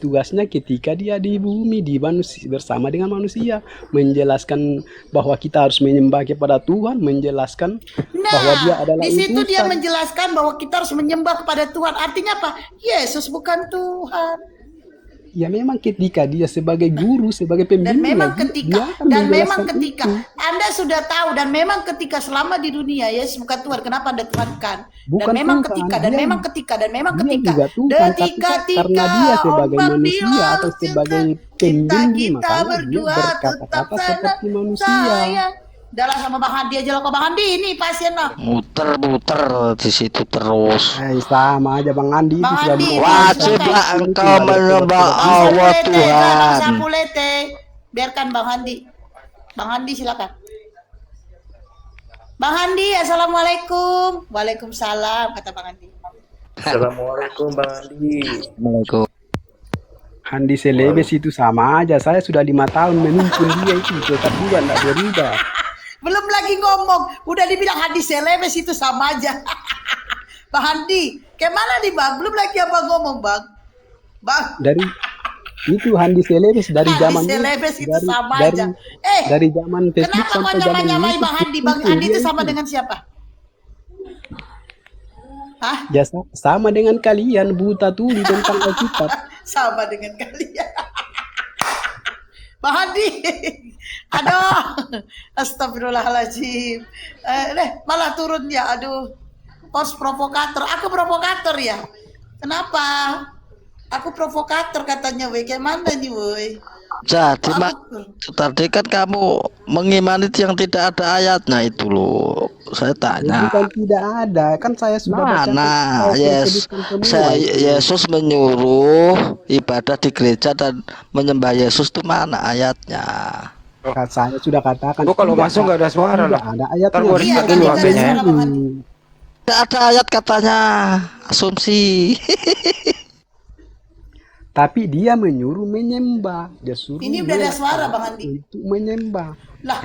tugas-tugasnya ketika dia di bumi, di manusia, bersama dengan manusia, menjelaskan bahwa kita harus menyembah kepada Tuhan, menjelaskan bahwa dia Nah, adalah di situ dia utusan. menjelaskan bahwa kita harus menyembah kepada Tuhan. Artinya apa? Yesus bukan Tuhan. Ya memang ketika dia sebagai guru, sebagai Dan pembimbing, memang dia akan memang menjelaskan ketika itu. Anda sudah tahu, dan memang ketika selama di dunia Yesus bukan Tuhan, kenapa Anda tuhankan? Dan Bukan memang Tuhan, ketika, dan dia memang ketika, dan memang dia ketika, juga Tuhan, tapi kan karena dia sebagai ombak di manusia atau laut sebagai kita pembimbing, makanya dia berdua tetap berkata-kata tenang, seperti manusia. sayang. Dalam sama Bang Handi aja lah, Bang Handi ini pasien lah. Muter-muter di situ terus. Sama aja Bang Andi itu Bang sudah Andi, Wajiblah silakan. engkau menyembah Allah Tuhan. Sapulete, biarkan Bang Handi. Bang Handi silakan. Bang Handi, assalamualaikum. Waalaikumsalam, kata Bang Handi. Assalamualaikum Bang Andi. Assalamualaikum. Handi Selebes itu sama aja. Saya sudah 5 tahun menuntun dia itu tetap juga tidak berubah. Belum lagi ngomong, udah dibilang Handi Selebes itu sama aja. Bang Handi, kemana nih Bang? Belum lagi apa ngomong Bang? Bang. Dari itu Handi Selebes dari Handi zaman Selebes itu dari, sama dari, aja. dari zaman Facebook Kenapa kau sampai zaman nyamai ini. Bang Handi? Bang Handi itu sama dengan siapa? Hah? Ya sama dengan kalian buta tuli tentang Alkitab. Sama dengan kalian. Bang Handi, aduh, astagfirullahaladzim. Malah turun ya, aduh. Pos provokator, aku provokator ya. Kenapa? Aku provokator katanya, woi. Kayak mana nih, woi? Jadi tadi kan kamu mengimani yang tidak ada ayatnya itu loh. Saya tanya. Bukan tidak ada, kan saya sudah baca. Yesus menyuruh ibadah di gereja dan menyembah Yesus itu mana ayatnya? Saya sudah katakan. Kalau masuk nggak ada suara lah. Ada ayatnya. Tidak ada ayat katanya, asumsi. Tapi dia menyuruh menyembah. Dia suruh. Ini udah ada suara Bang Andi. Untuk menyembah. Lah,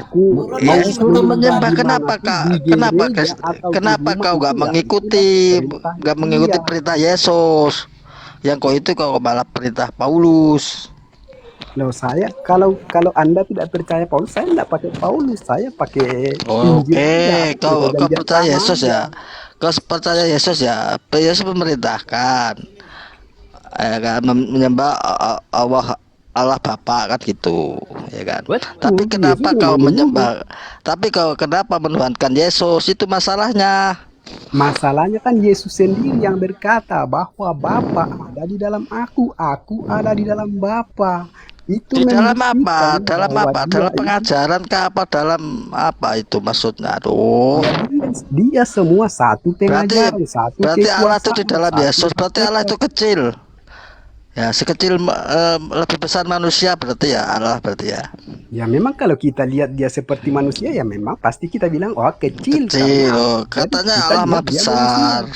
untuk menyembah kenapa kak? Kenapa kau nggak mengikuti perintah Yesus? Yang kau itu kau malah perintah Paulus. Loh saya kalau Anda tidak percaya Paulus, saya tidak pakai Paulus, saya pakai Oke, kau percaya Yesus ya? Kau percaya Yesus ya? Yesus memerintahkan menyembah Allah Bapa kan gitu, ya kan? Tapi kenapa kau menyembah? Tapi kau kenapa menuhankan Yesus? Itu masalahnya. Masalahnya kan Yesus sendiri yang berkata bahwa Bapa ada di dalam aku ada di dalam Bapa. Itu di dalam apa? Dalam apa? Dalam pengajaran kah apa? Dalam apa itu maksudnya? Aduh. Dia semua satu pengajaran, berarti Allah itu di dalam Yesus. Berarti Allah itu kecil. Ya, sekecil lebih besar manusia berarti ya Allah berarti ya. Ya memang kalau kita lihat dia seperti manusia ya memang pasti kita bilang kecil. Katanya Allah mah besar.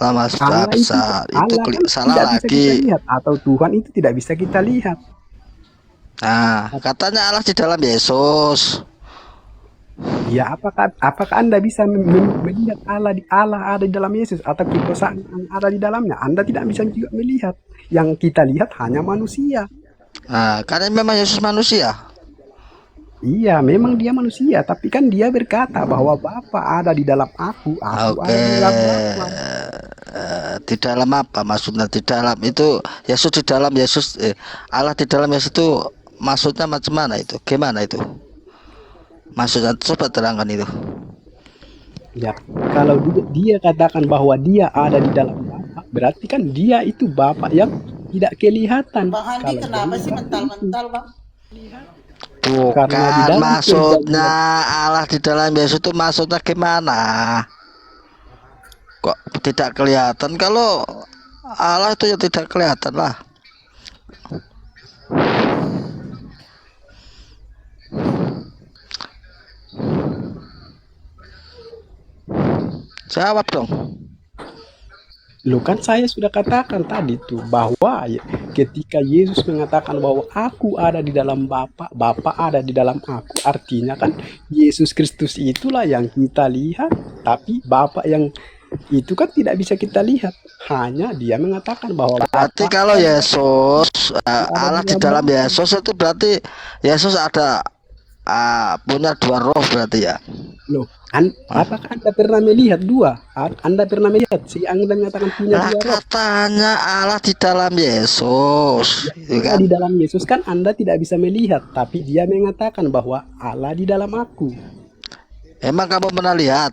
Allah mah besar. Itu salah lagi. Atau Tuhan itu tidak bisa kita lihat. Nah, katanya Allah di dalam Yesus. Ya apakah Anda bisa melihat Allah ada di dalam Yesus atau kekuasaan ada di dalamnya? Anda tidak bisa juga melihat. Yang kita lihat hanya manusia. Nah, karena memang Yesus manusia. Iya, memang dia manusia, tapi kan dia berkata bahwa Bapa ada di dalam aku ada di dalam Bapa. Di dalam apa maksudnya? Di dalam itu Yesus di dalam Yesus, Allah di dalam Yesus itu maksudnya macam mana itu? Gimana itu? Maksudnya coba terangkan itu. Ya, kalau dia katakan bahwa dia ada di dalam Bapa, berarti kan dia itu Bapa yang tidak kelihatan. Bang Handi kenapa sih mental-mental Bang? Bukan maksudnya Allah di dalam Yesus itu maksudnya gimana? Kok tidak kelihatan? Kalau Allah itu ya tidak kelihatan lah. Jawab dong. Loh kan saya sudah katakan tadi tuh bahwa ketika Yesus mengatakan bahwa aku ada di dalam Bapa, Bapa ada di dalam aku, artinya kan Yesus Kristus itulah yang kita lihat, tapi Bapa yang Itu kan tidak bisa kita lihat. Hanya dia mengatakan bahwa Berarti Bapa kalau Yesus ada di Allah di dalam dalam Bapa. Yesus itu berarti Yesus ada punya dua roh berarti ya. Loh, Hah? apakah Anda pernah melihat dua? Anda pernah melihat si Anda mengatakan punya Lah dua roh? katanya Allah di dalam Yesus, ya Allah kan? di dalam Yesus kan Anda tidak bisa melihat, tapi dia mengatakan bahwa Allah di dalam aku. Emang kamu pernah lihat?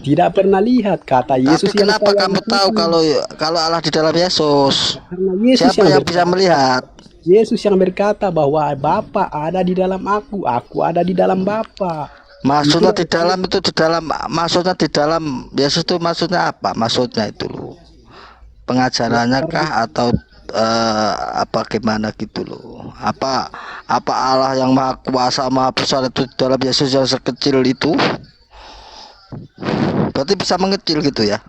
Tidak pernah lihat, kata Tapi Yesus yang kenapa saya kamu tahu ikuti. kalau Allah di dalam Yesus? Karena Yesus Siapa yang bisa berkata, melihat? Yesus yang berkata bahwa Bapa ada di dalam aku ada di dalam Bapa. Maksudnya Itulah di dalam itu di dalam maksudnya di dalam Yesus itu maksudnya apa? Maksudnya itu loh. Pengajarannya kah atau apa gimana gitu loh? Apa Allah yang maha kuasa maha besar itu di dalam Yesus yang sekecil itu? Berarti bisa mengecil gitu ya?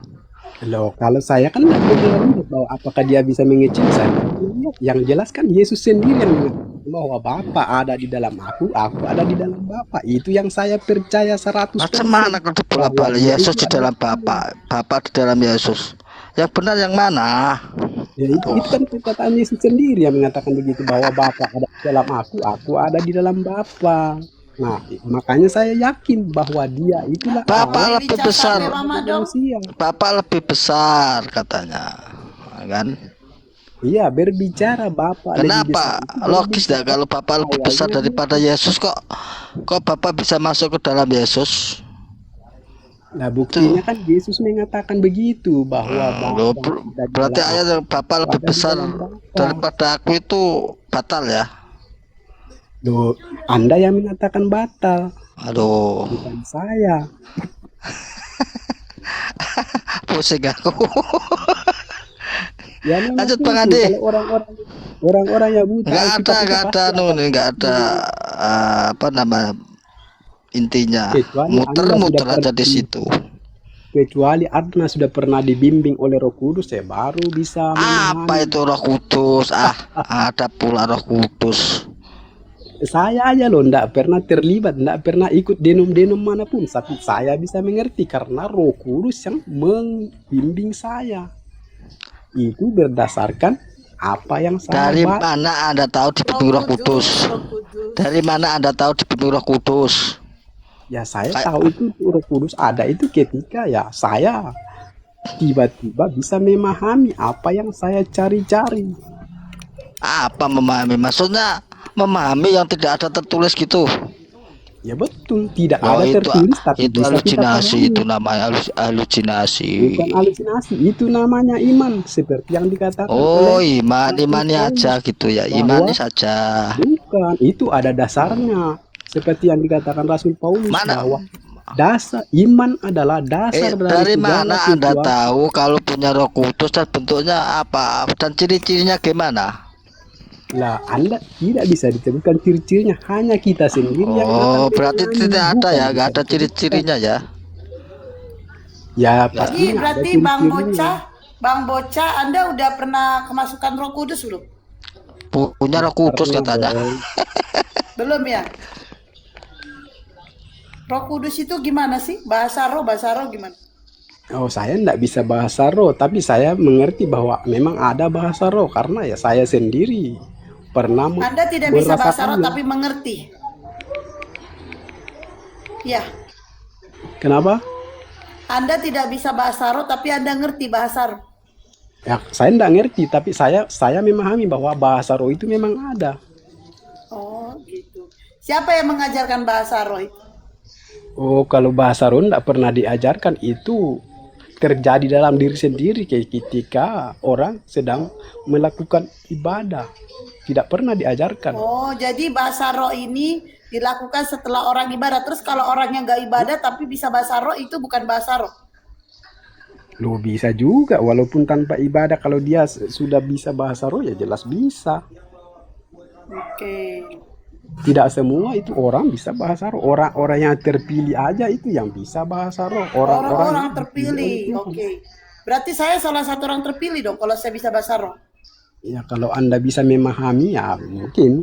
Loh, kalau saya kan tidak pernah lihat bahwa apakah dia bisa mengecil saya. Tidak pernah lihat. Yang jelas kan Yesus sendiri yang mengatakan bahwa Bapa ada di dalam aku ada di dalam Bapa. Itu yang saya percaya 100%. Macam mana kalau bola Bahwa balik dia Yesus itu di dalam adalah Bapa, Bapa di dalam Yesus. Yang benar yang mana? ya, itu kan perkataan Yesus sendiri yang mengatakan begitu bahwa Bapa ada di dalam aku ada di dalam Bapa. Nah, makanya saya yakin bahwa dia itulah Bapak Allah lebih Lica besar. sampai mama dong. manusia. Bapak lebih besar katanya, kan? Iya, berbicara Bapa lebih Kenapa? besar. Itu Logis berbicara dah kalau Bapak lebih besar awalnya daripada Yesus kok Bapak bisa masuk ke dalam Yesus? Nah, buktinya kan Yesus mengatakan begitu bahwa Loh, Bapa ada di berarti dalam ayat yang Bapak aku lebih ada di besar dalam Bapa. daripada aku itu batal ya? Loh, Anda yang mengatakan batal, Aduh, bukan saya. pusing aku. Ya memang Lanjut Bang penting Andi. kalau orang-orang yang buta Nggak Alkitab itu ada pasti akan nggak ada apa nama intinya kecuali Anda muter-muter sudah aja di situ. kecuali Anda sudah pernah dibimbing oleh Roh Kudus, ya baru bisa Apa memahami. itu Roh Kudus? Ada pula Roh Kudus. Saya aja loh ndak pernah terlibat, ndak pernah ikut denom-denom manapun, tapi saya bisa mengerti karena Roh Kudus yang membimbing saya. Itu berdasarkan apa yang saya Dari baca. mana Anda tahu dibimbing Roh Kudus? Roh Kudus. Dari mana Anda tahu dibimbing Roh Kudus? Ya saya Kayak- tahu itu Roh Kudus ada itu ketika ya saya tiba-tiba bisa memahami apa yang saya cari-cari. Apa memahami? Maksudnya memahami yang tidak ada tertulis gitu. Ya betul, tidak Oh, ada tertulis tapi itu bisa kita halusinasi, pahami. itu namanya halusinasi. Bukan halusinasi, itu namanya iman seperti yang dikatakan Oh, oleh imani Paulus. aja gitu ya. Bahwa- Imani saja. Bukan, itu ada dasarnya. Seperti yang dikatakan Rasul Paulus Mana? bahwa dasar iman adalah dasar Dari segala mana Anda sesuatu. tahu kalau punya Roh Kudus dan bentuknya apa dan ciri-cirinya gimana? Lah, Anda tidak bisa ditemukan ciri-cirinya, hanya kita sendiri yang Oh, akan berarti mengenali, tidak ada bukan ya, nggak bisa ada ditemukan. ciri-cirinya ya. Ya, Jadi pastinya ada berarti Bang ciri-cirinya. Bocah, Anda udah pernah kemasukan Roh Kudus belum? Punya Roh Kudus Pernah katanya. dong. Belum ya? Roh Kudus itu gimana sih? Bahasa roh gimana? Oh, saya tidak bisa bahasa roh, tapi saya mengerti bahwa memang ada bahasa roh karena ya saya sendiri pernah Anda tidak bisa bahasa roh merasakannya. tapi mengerti. Ya, Kenapa? Anda tidak bisa bahasa roh tapi Anda ngerti bahasa roh. Ya, saya tidak ngerti, tapi saya memahami bahwa bahasa roh itu memang ada. Oh, gitu. Siapa yang mengajarkan bahasa roh itu? Oh, kalau bahasa roh tidak pernah diajarkan, itu terjadi dalam diri sendiri kayak ketika orang sedang melakukan ibadah. Tidak pernah diajarkan. Oh, jadi bahasa roh ini dilakukan setelah orang ibadah. Terus kalau orang yang nggak ibadah tapi bisa bahasa roh itu bukan bahasa roh. Loh, bisa juga walaupun tanpa ibadah, kalau dia sudah bisa bahasa roh ya jelas bisa. Oke. Tidak semua itu orang bisa bahasa roh. Orang-orang yang terpilih aja itu yang bisa bahasa roh. Orang-orang yang terpilih. dipilih oleh Tuhan. Oke. Berarti saya salah satu orang terpilih dong kalau saya bisa bahasa roh. Ya, kalau Anda bisa memahami ya mungkin.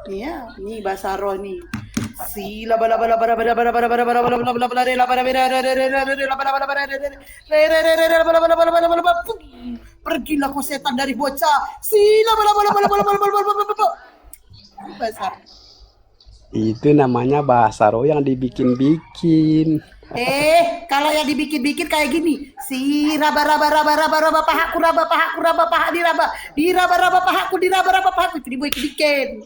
Iya, ini bahasa roh nih. Pergilah kau setan dari bocah. Besar. Itu namanya bahasa roh yang dibikin-bikin. Kalau yang dibikin-bikin kayak gini, si raba pahaku di raba pahaku itu dibikin.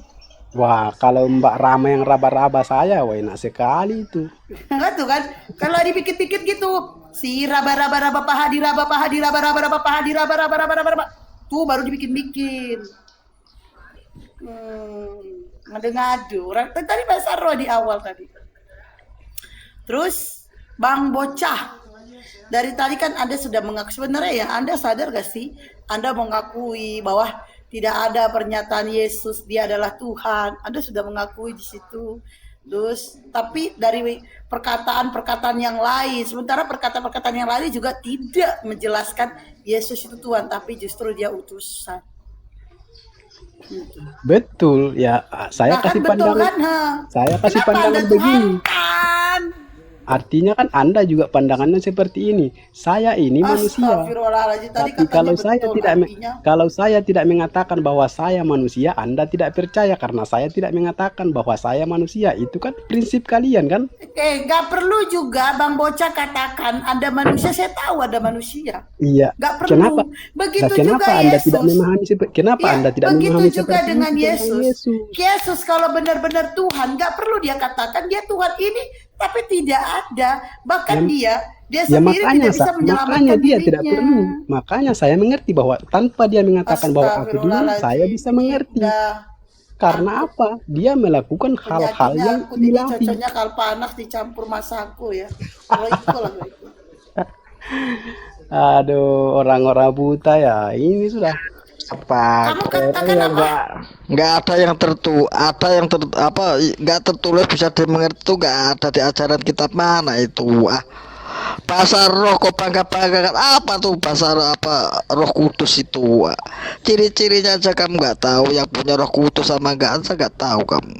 Wah, kalau Mbak Rama yang raba-raba saya, wah enak sekali itu. Enggak tuh kan? Kalau dibikin-bikin gitu, si raba paha di raba paha di raba. Tuh baru dibikin-bikin. Ngadu-ngadu. Tadi bahasa roh di awal tadi. Terus Bang Bocah, dari tadi kan Anda sudah mengaku, sebenarnya ya Anda sadar gak sih, Anda mengakui bahwa tidak ada pernyataan Yesus dia adalah Tuhan. Anda sudah mengakui di situ. Terus tapi dari perkataan-perkataan yang lain, sementara perkataan-perkataan yang lain juga tidak menjelaskan Yesus itu Tuhan, tapi justru dia utusan. Betul ya, saya Nah, kasih kan betul pandangan, kan? saya kasih Kenapa pandangan Anda Tuhan begini. kan? Artinya kan Anda juga pandangannya seperti ini. Saya ini manusia. Astagfirullahaladzim. Tadi Tapi katanya betul artinya. kalau saya tidak mengatakan bahwa saya manusia, Anda tidak percaya karena saya tidak mengatakan bahwa saya manusia. Itu kan prinsip kalian kan? Gak perlu juga Bang Bocah katakan Anda manusia, saya tahu Anda manusia. Iya. Gak perlu. Kenapa? Begitu Kenapa juga Anda Yesus. tidak memahami kenapa Ya, Anda tidak begitu memahami juga seperti dengan itu Yesus. Yesus? Yesus kalau benar-benar Tuhan, gak perlu dia katakan dia Tuhan ini, tapi tidak ada. Bahkan dia Ya sendiri makanya, tidak bisa menyelamatkan makanya dia dirinya. tidak perlu. Makanya saya mengerti bahwa tanpa dia mengatakan bahwa aku dulu, saya bisa mengerti. Dah. Karena apa? Dia melakukan hal-hal Penyakitnya yang aku ini ilahi. cocoknya kalau panas dicampur masaku ya. Kalau itu lah itu. Aduh, orang-orang buta ya. Ini sudah Apa? Kamu katakan apa? Nggak ada yang nggak tertulis bisa dimengerti tuh nggak ada di ajaran kitab mana itu. Bahasa roh kok bangga-banggakan apa tuh bahasa apa roh kudus itu. Ciri-cirinya aja kamu nggak tahu, yang punya roh kudus sama nggak tahu kamu.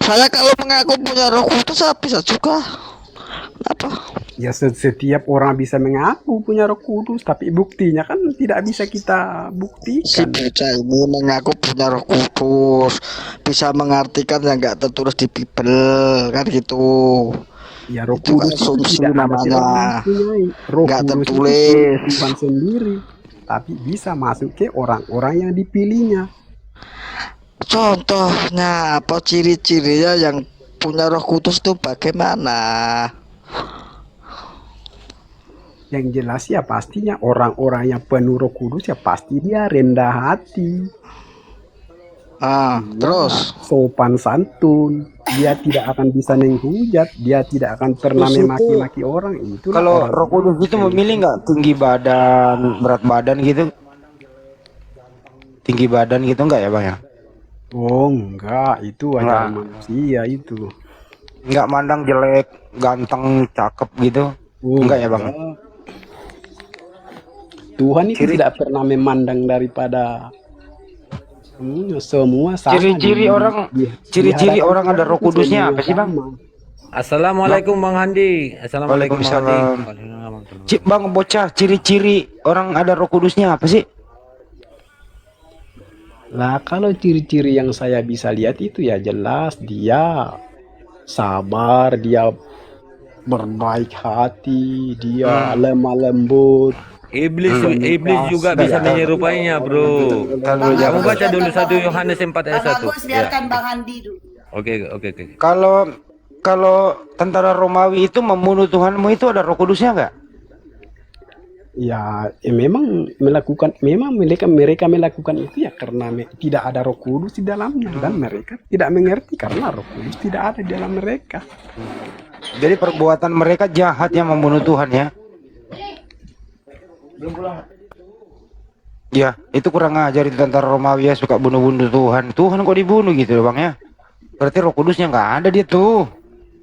Saya kalau mengaku punya roh kudus saya bisa juga. Apa? ya setiap orang bisa mengaku punya Roh Kudus, tapi buktinya kan tidak bisa kita Si buktikan. bocah ini mengaku punya roh kudus, bisa mengartikan yang nggak tertulis di Bible kan gitu. Ya Roh Itu kan Kudus itu asumsi tidak ada namanya. yang mempunyai. Roh Nggak Kudus itu tertulis. Tuhan sendiri, tapi bisa masuk ke orang-orang yang dipilihnya. Contohnya apa ciri-cirinya yang punya roh kudus itu bagaimana? Yang jelas ya pastinya orang-orang yang penuh Roh Kudus ya pasti dia rendah hati, Terus sopan santun, dia tidak akan bisa menghujat, dia tidak akan pernah Terus itu, memaki-maki orang. Itu kalau Roh Kudus itu memilih nggak tinggi badan, berat badan gitu? Tinggi badan gitu nggak ya Bang ya? Oh enggak, itu Enggak. wajar manusia itu. Nggak mandang jelek, ganteng, cakep gitu? Enggak ya Bang? Tuhan itu tidak pernah memandang daripada semua sama. Ciri-ciri orang, ciri-ciri orang ada Roh Kudusnya apa sih Bang? Assalamualaikum Bang Handi. Assalamualaikum Bang Handi. Waalaikumsalam. Bang Bocah, ciri-ciri orang ada Roh Kudusnya apa sih? Lah kalau ciri-ciri yang saya bisa lihat itu ya jelas dia sabar, dia berbaik hati, dia lemah lembut. Iblis juga bisa menyerupainya, Bro. Kamu baca dulu 1 Yohanes 4 ayat 1. Bagus, biarkan Bang Handi dulu. Oke. Kalau tentara Romawi itu membunuh Tuhanmu itu ada Roh Kudusnya nggak? Ya, memang mereka melakukan itu ya karena tidak ada Roh Kudus di dalamnya, dan mereka tidak mengerti karena Roh Kudus tidak ada di dalam mereka. Jadi perbuatan mereka jahat yang membunuh Tuhan ya? Ya, itu kurang ajar di tentara Romawi ya, suka bunuh-bunuh Tuhan. Tuhan kok dibunuh gitu Bang ya? Berarti Roh Kudusnya nggak ada dia tuh.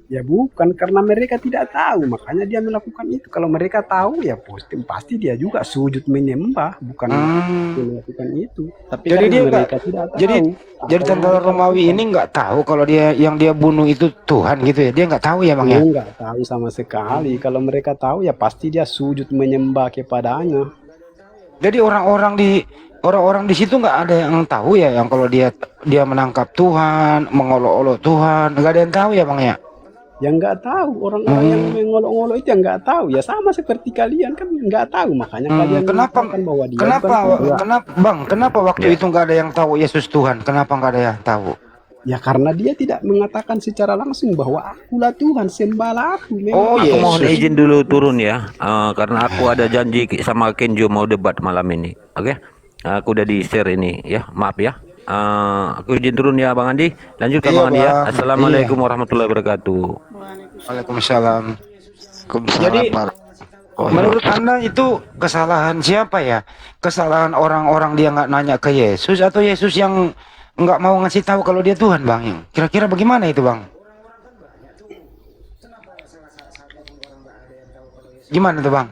Ya bukan, karena mereka tidak tahu, makanya dia melakukan itu. Kalau mereka tahu ya pasti dia juga sujud menyembah, bukan Hmm. melakukan itu. Tapi Jadi karena dia nggak, mereka tidak jadi tahu apa jadi yang tentara mereka Romawi lakukan. ini nggak tahu kalau dia yang dia bunuh itu Tuhan gitu ya. Dia nggak tahu ya bang ya. Oh, nggak tahu sama sekali. Kalau mereka tahu ya pasti dia sujud menyembah kepadanya. Jadi orang-orang di situ nggak ada yang tahu ya, yang kalau dia menangkap Tuhan, mengolok-olok Tuhan, nggak ada yang tahu ya bang ya. Yang nggak tahu, orang-orang yang mengolok-olok itu yang nggak tahu. Ya sama seperti kalian kan nggak tahu, makanya kalian Kenapa mengatakan bahwa dia bukan kenapa Tuhan. kenapa waktu Ya. itu nggak ada yang tahu Yesus Tuhan? Kenapa nggak ada yang tahu? Ya karena dia tidak mengatakan secara langsung bahwa akulah Tuhan, sembahlah aku. Memang Oh Aku mohon Yesus. izin dulu turun ya, karena aku ada janji sama Kenjo mau debat malam ini. Oke, aku udah di share ini ya, maaf ya. Aku izin turun ya Bang Andi. Lanjutkan Iya Bang Andi ya. bang. Assalamualaikum Iya. warahmatullahi wabarakatuh. Waalaikumsalam. Waalaikumsalam Jadi warahmatullahi menurut wabarakatuh. Anda itu kesalahan siapa ya? Kesalahan orang-orang dia nggak nanya ke Yesus atau Yesus yang nggak mau ngasih tahu kalau dia Tuhan bang? Kira-kira bagaimana itu bang? Gimana tuh bang?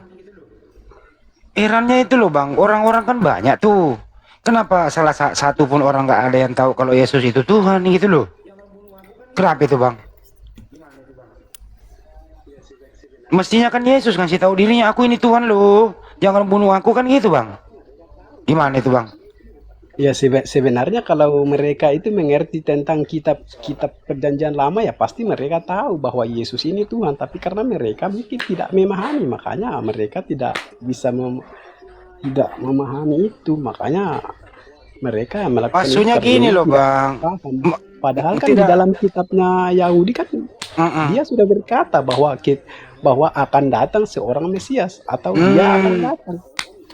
Herannya itu loh bang, orang-orang kan banyak tuh. Kenapa satu pun orang nggak ada yang tahu kalau Yesus itu Tuhan gitu loh? Kenapa itu bang? Mestinya kan Yesus ngasih tahu dirinya, aku ini Tuhan loh, jangan bunuh aku kan gitu bang. Gimana itu bang? Ya sebenarnya kalau mereka itu mengerti tentang kitab perjanjian lama ya pasti mereka tahu bahwa Yesus ini Tuhan. Tapi karena mereka mungkin tidak memahami, makanya mereka tidak bisa tidak memahami itu. Makanya mereka melakukan itu Maksudnya karena gini memang loh tidak bang, paham. Padahal kan di tidak. dalam kitabnya Yahudi kan Mm-mm. dia sudah berkata bahwa akan datang seorang Mesias atau dia akan datang.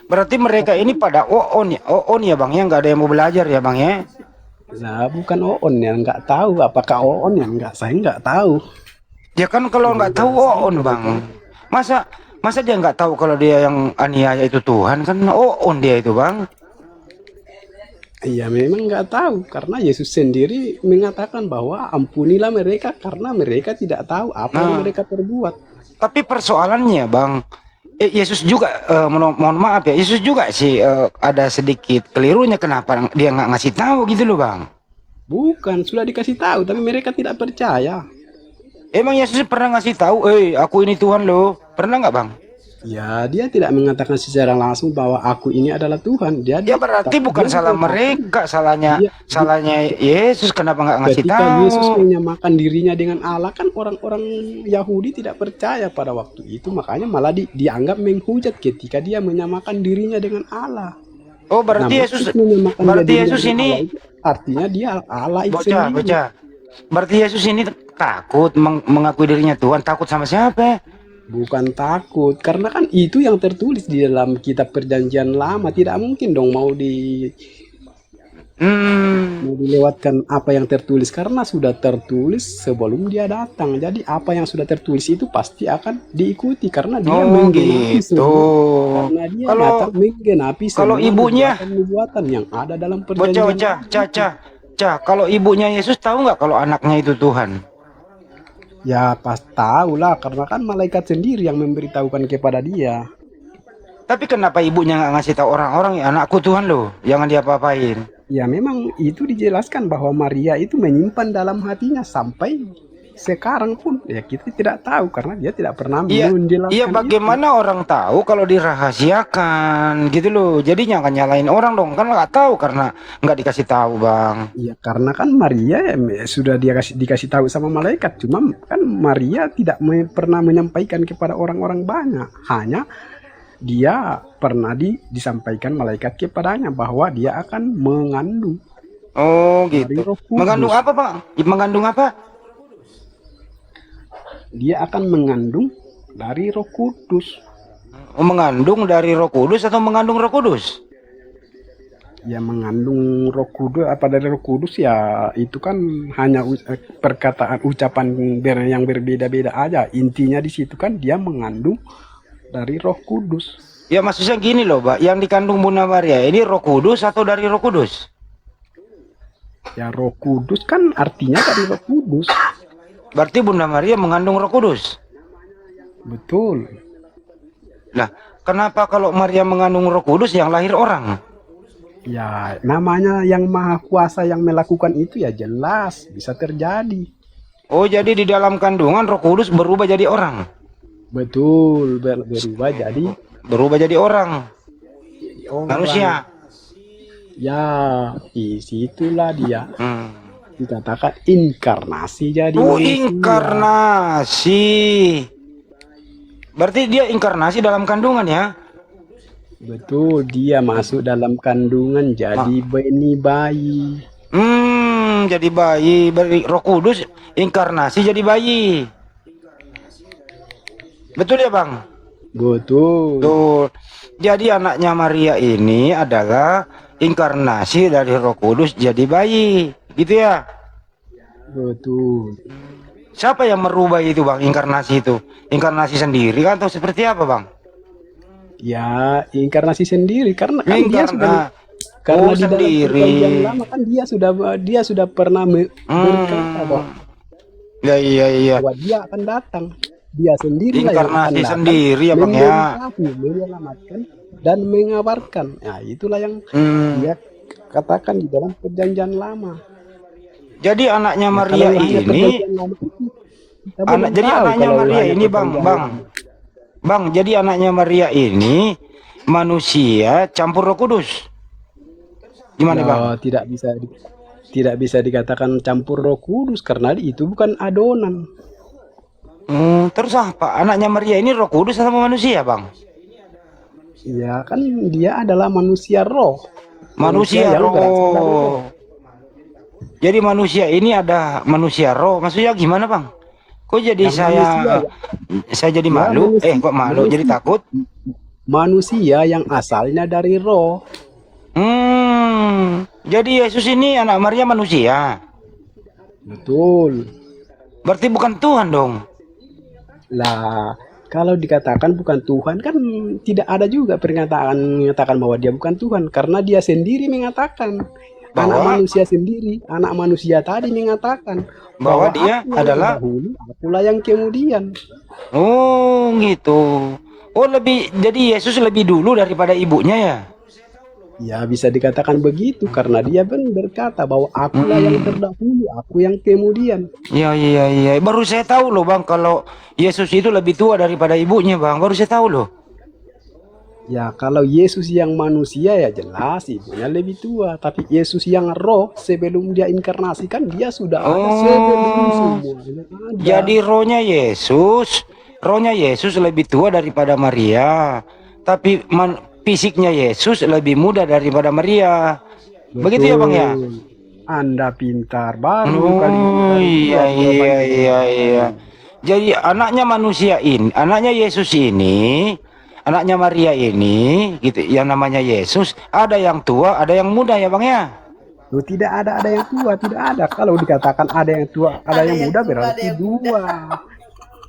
Berarti mereka ini pada oon ya bang ya, nggak ada yang mau belajar ya bang ya. Nah, bukan Oon yang nggak tahu. Apakah Oon yang nggak? Saya nggak tahu. Ya kan kalau nggak tahu oon bang, masa masa dia nggak tahu kalau dia yang aniaya itu Tuhan kan oon dia itu bang. Iya memang nggak tahu karena Yesus sendiri mengatakan bahwa ampunilah mereka karena mereka tidak tahu apa yang Nah, mereka perbuat. tapi persoalannya bang, Yesus juga mohon maaf ya, Yesus juga sih ada sedikit kelirunya, kenapa dia nggak ngasih tahu gitu loh bang. Bukan sudah dikasih tahu tapi mereka tidak percaya. Emang Yesus pernah ngasih tahu, aku ini Tuhan loh, pernah nggak bang? Ya dia tidak mengatakan secara langsung bahwa aku ini adalah Tuhan. Ya berarti bukan dia salah mengatakan mereka, salahnya dia, salahnya Yesus, kenapa nggak ngasih ketika Yesus tahu? menyamakan dirinya dengan Allah kan orang-orang Yahudi tidak percaya pada waktu itu, makanya malah dianggap menghujat ketika dia menyamakan dirinya dengan Allah. Oh Nah, berarti Yesus, maksud menyamakan berarti dirinya Yesus dengan Allah ini itu artinya dia Allah itu bocah, sendiri. bocah. Berarti Yesus ini takut mengakui dirinya Tuhan, takut sama siapa? Bukan takut, karena kan itu yang tertulis di dalam kitab perjanjian lama. Tidak mungkin dong mau dilewatkan apa yang tertulis karena sudah tertulis sebelum dia datang. Jadi apa yang sudah tertulis itu pasti akan diikuti karena dia Oh menggenapi gitu. semua. Karena dia Kalau nyata menggenapi kalau semua ibunya, nubuatan-nubuatan yang ada dalam bocah, perjanjian bocah, lama. caca, kalau ibunya Yesus tahu nggak kalau anaknya itu Tuhan? Ya pas tahu lah karena kan malaikat sendiri yang memberitahukan kepada dia. Tapi kenapa ibunya nggak ngasih tahu orang-orang ya, anakku Tuhan loh, jangan diapa-apain? Ya memang itu dijelaskan bahwa Maria itu menyimpan dalam hatinya sampai sekarang pun ya kita tidak tahu karena dia tidak pernah Iya, menjelaskan iya itu. bagaimana orang tahu kalau dirahasiakan gitu loh. Jadi jangan nyalain orang dong, kan nggak tahu karena nggak dikasih tahu bang. Ya karena kan Maria sudah dikasih tahu sama malaikat, cuma kan Maria tidak pernah menyampaikan kepada orang-orang banyak. Hanya dia pernah disampaikan malaikat kepadanya bahwa dia akan mengandung Oh dari gitu. Roh Mengandung Kudus. apa bang? Mengandung apa? Dia akan mengandung dari Roh Kudus. Oh, mengandung dari Roh Kudus atau mengandung Roh Kudus? Ya mengandung Roh Kudus apa dari Roh Kudus ya itu kan hanya perkataan ucapan yang berbeda-beda aja. Intinya di situ kan dia mengandung dari Roh Kudus. Ya maksudnya gini loh, Pak, yang dikandung Bunda Maria ini Roh Kudus atau dari Roh Kudus? Ya Roh Kudus kan artinya dari Roh Kudus. Berarti Bunda Maria mengandung Roh Kudus. Betul. Nah, kenapa kalau Maria mengandung Roh Kudus yang lahir orang? Ya, namanya yang maha kuasa yang melakukan itu ya jelas bisa terjadi. Oh, jadi di dalam kandungan Roh Kudus berubah jadi orang. Betul, berubah jadi orang. orang. Manusia. Ya, disitulah dia Hmm. dikatakan inkarnasi jadi Oh, manusia. inkarnasi. Berarti dia inkarnasi dalam kandungan ya? Betul, dia masuk dalam kandungan jadi benih bayi. Jadi bayi. Roh Kudus inkarnasi jadi bayi. Betul ya Bang? Betul. Betul. Jadi anaknya Maria ini adalah inkarnasi dari Roh Kudus jadi bayi. Gitu ya? Betul. Siapa yang merubah itu Bang, inkarnasi itu? Inkarnasi sendiri kan atau seperti apa Bang? Ya, inkarnasi sendiri karena kan dia sudah Oh, di dalam sendiri. perjanjian lama kan dia sudah pernah berkata Iya. bahwa dia akan datang. Dia sendiri lah yang akan Inkarnasi datang, sendiri ya Bang ya. menyelamatkan dan mengabarkan. Nah, itulah yang dia katakan di dalam perjanjian lama. Jadi anaknya Nah, Maria kalau hanya ini, perjanjian lama itu, kita belum jadi tahu anaknya kalau Maria hanya ini Bang, perjanjian Bang, lama. Bang, jadi anaknya Maria ini manusia campur Roh Kudus. Gimana Bang? Ya, tidak bisa dikatakan campur Roh Kudus karena itu bukan adonan. Terus apa? Anaknya Maria ini Roh Kudus sama manusia Bang? Ya kan dia adalah manusia roh. Manusia yang berasal dari roh. roh. Jadi manusia ini ada manusia roh. Maksudnya gimana Bang? Kok jadi Yang manusia, saya jadi Ya, malu? manusia- Kok malu? Jadi manusia. takut? Manusia yang asalnya dari roh. Jadi Yesus ini anak Maria manusia. Betul. Berarti bukan Tuhan dong. Lah, kalau dikatakan bukan Tuhan kan tidak ada juga pernyataan mengatakan bahwa dia bukan Tuhan karena dia sendiri mengatakan. Anak Bahwa- manusia sendiri, anak manusia tadi mengatakan Bahwa dia aku yang adalah- dahulu, akulah yang kemudian. Oh gitu. Oh jadi Yesus lebih dulu daripada ibunya ya? Ya bisa dikatakan begitu karena dia berkata bahwa akulah yang terdahulu, aku yang kemudian. Iya. Baru saya tahu loh Bang kalau Yesus itu lebih tua daripada ibunya Bang. Baru saya tahu loh. Ya kalau Yesus yang manusia ya jelas ibunya lebih tua. Tapi Yesus yang roh sebelum dia inkarnasikan dia sudah ada sebelum semuanya ada. Jadi rohnya Yesus lebih tua daripada Maria. Tapi fisiknya Yesus lebih muda daripada Maria. Begitu ya Bang ya? Betul. Anda pintar baru Oh kali ini. iya. Jadi anaknya Yesus ini, anaknya Maria ini, gitu, yang namanya Yesus, ada yang tua, ada yang muda ya Bang ya? Loh, tidak ada yang tua, tidak ada. Kalau dikatakan ada yang tua, ada yang muda berarti dua.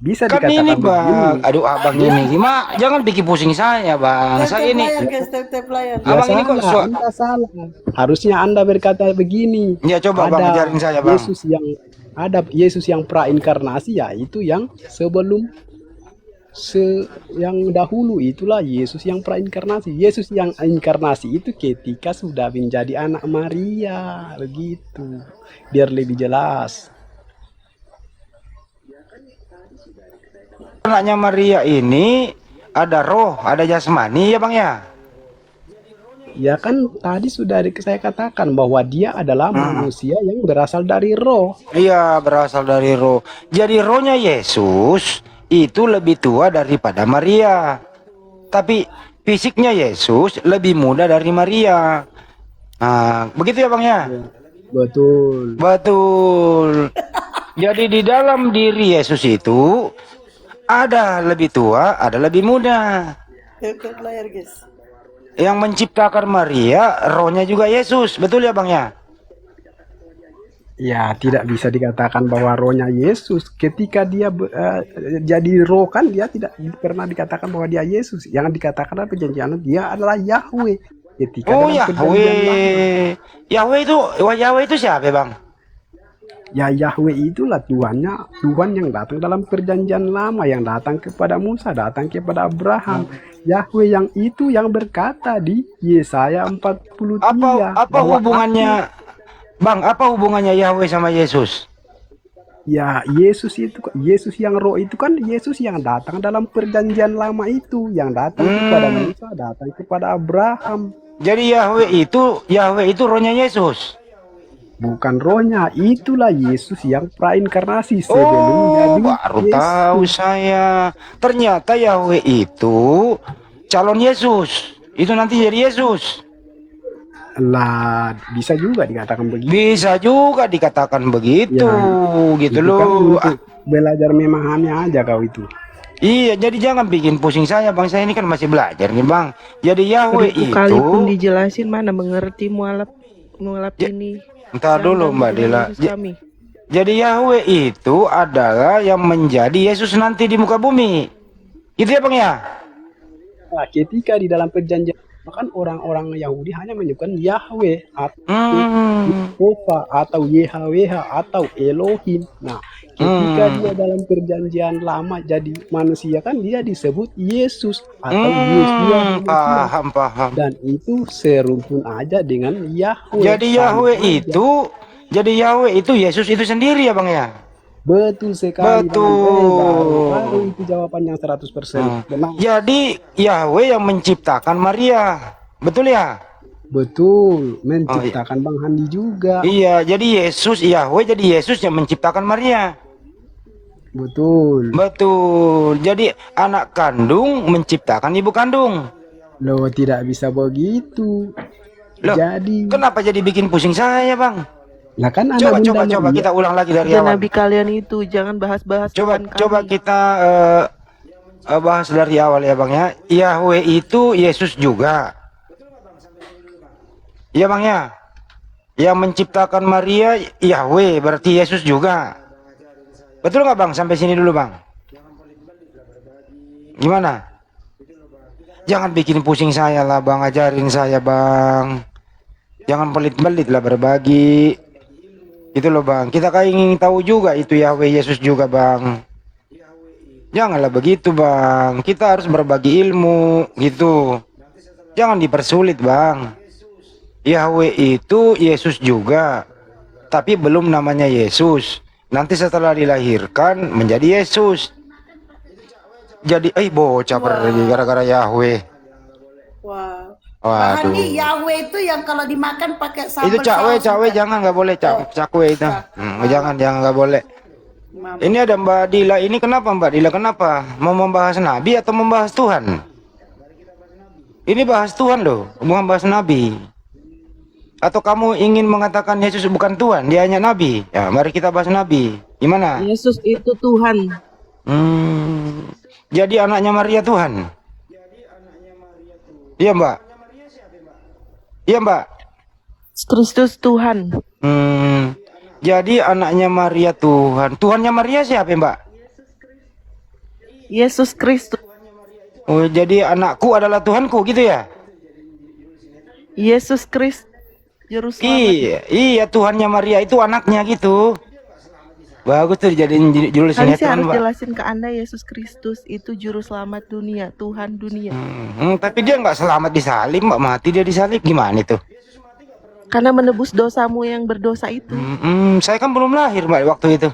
Bisa Kan dikatakan ini Bang, begini. aduh abang ini gimana? Jangan bikin pusing saya Bang. Saya ini, Step layar. Ya abang ini kok salah, Anda salah. Harusnya Anda berkata begini. Ya coba Bang ajarin saya Bang. Yesus yang prainkarnasi ya itu yang sebelum yang dahulu itulah Yesus yang prainkarnasi. Yesus yang inkarnasi itu ketika sudah menjadi anak Maria begitu. Biar lebih jelas. Anaknya Maria ini ada roh, ada jasmani ya Bang ya? Ya kan tadi sudah saya katakan bahwa dia adalah manusia yang berasal dari roh. Iya, berasal dari roh. Jadi rohnya Yesus itu lebih tua daripada Maria. Tapi fisiknya Yesus lebih muda dari Maria. Nah, begitu ya Bang ya? Betul. Betul. Jadi di dalam diri Yesus itu ada lebih tua, ada lebih muda. Step layar guys. Yang menciptakan Maria, rohnya juga Yesus. Betul ya Bang ya? Ya, tidak bisa dikatakan bahwa rohnya Yesus. Ketika dia jadi roh kan dia tidak pernah dikatakan bahwa dia Yesus. Yang dikatakan dalam perjanjian dia adalah Yahweh. Ketika Oh dalam perjanjian lama. Yahweh. Yahweh itu siapa Bang? Ya Yahweh itulah Tuhannya, Tuhan yang datang dalam perjanjian lama, yang datang kepada Musa, datang kepada Abraham. Yahweh yang itu yang berkata di Yesaya 43 Apa bahwa hubungannya, Bang? Apa hubungannya Yahweh sama Yesus? ya Yesus yang roh itu kan Yesus yang datang dalam perjanjian lama itu, yang datang kepada Musa, datang kepada Abraham. Jadi Yahweh itu rohnya Yesus. Bukan rohnya, itulah Yesus yang prainkarnasi sebelum Oh, jadi baru tahu Yesus. saya. Ternyata Yahweh itu calon Yesus. Itu nanti jadi Yesus. Lah, bisa juga dikatakan begitu. Bisa juga dikatakan begitu, Ya, gitu itu kan loh. untuk belajar memahami aja kau itu. Iya, jadi jangan bikin pusing saya, Bang. Saya ini kan masih belajar nih, Bang. Jadi Yahweh 1000 kali pun itu, dijelasin mana mengerti mualaf Ja- ini. entar Yang dulu ganggu Mbak dengan Dila. Yesus kami. Jadi Yahweh itu adalah yang menjadi Yesus nanti di muka bumi. Gitu ya, Bang ya? Nah, ketika di dalam perjanjian bahkan orang-orang Yahudi hanya menyebutkan Yahweh atau Hmm. Yehova atau YHWH atau Elohim. Nah, ketika dia dalam perjanjian lama jadi manusia kan dia disebut Yesus atau Yeshua Hamasiah. Paham. Dan itu serumpun aja dengan Yahweh. Jadi Sama aja. Jadi Yahweh itu Yesus itu sendiri ya, Bang ya? Betul sekali Bang Andre. Baru Betul. itu jawabannya 100%. Benar. Jadi Yahweh yang menciptakan Maria. Betul ya? Betul. Menciptakan Bang Handi juga. Iya, jadi Yahweh jadi Yesus yang menciptakan Maria. Betul. Betul. Jadi anak kandung menciptakan ibu kandung. Loh, tidak bisa begitu. Loh, Jadi, kenapa jadi bikin pusing saya, Bang? lah kan anak Coba bunda coba Maria. kita ulang lagi dari Dan awal. nabi kalian itu jangan bahas-bahas Tuhan Coba kami. kita bahas dari awal ya, Bang ya. Yahweh itu Yesus juga. Iya, Bang ya. Yang menciptakan Maria Yahweh berarti Yesus juga. Betul nggak, Bang? Sampai sini dulu, Bang. Gimana? Jangan bikin pusing saya lah, Bang. Ajarin saya, Bang. Jangan pelit-pelit lah berbagi. Itu loh, Bang. Kita kayak ingin tahu juga itu Yahweh Yesus juga, Bang. Janganlah begitu, Bang. Kita harus berbagi ilmu gitu. Jangan dipersulit, Bang. Yahweh itu Yesus juga. Tapi belum namanya Yesus. Nanti setelah dilahirkan menjadi Yesus. Jadi bocah pergi gara-gara Yahweh. Wow. Bang Waduh. Handi, Yahweh itu yang kalau dimakan pakai sambal Itu cakwe saus, bukan? jangan, nggak boleh cakwe itu. Jangan nggak boleh. Mama. Ini ada Mbak Dila. Ini kenapa Mbak Dila? Kenapa? Mau membahas Nabi atau membahas Tuhan? Ini bahas Tuhan loh, bukan bahas Nabi. Atau kamu ingin mengatakan Yesus bukan Tuhan, dia hanya Nabi? Ya, mari kita bahas Nabi. Gimana? Yesus itu Tuhan. Jadi anaknya Maria Tuhan? Iya Mbak? Iya Mbak? Kristus Tuhan. Jadi anaknya Maria Tuhan. Tuhannya Maria siapa Mbak? Yesus Kristus. Oh, jadi anakku adalah Tuhanku gitu ya? Yesus Kristus. Juru selamat. Iya Tuhannya Maria itu anaknya gitu. Bagus tuh dijadiin judul Tadi saya sinetron harus Mbak. jelasin ke Anda Yesus Kristus itu juru selamat dunia, Tuhan dunia. Tapi dia nggak selamat disalib Mbak, mati dia disalib gimana itu? Karena menebus dosamu yang berdosa itu. Saya kan belum lahir Mbak waktu itu.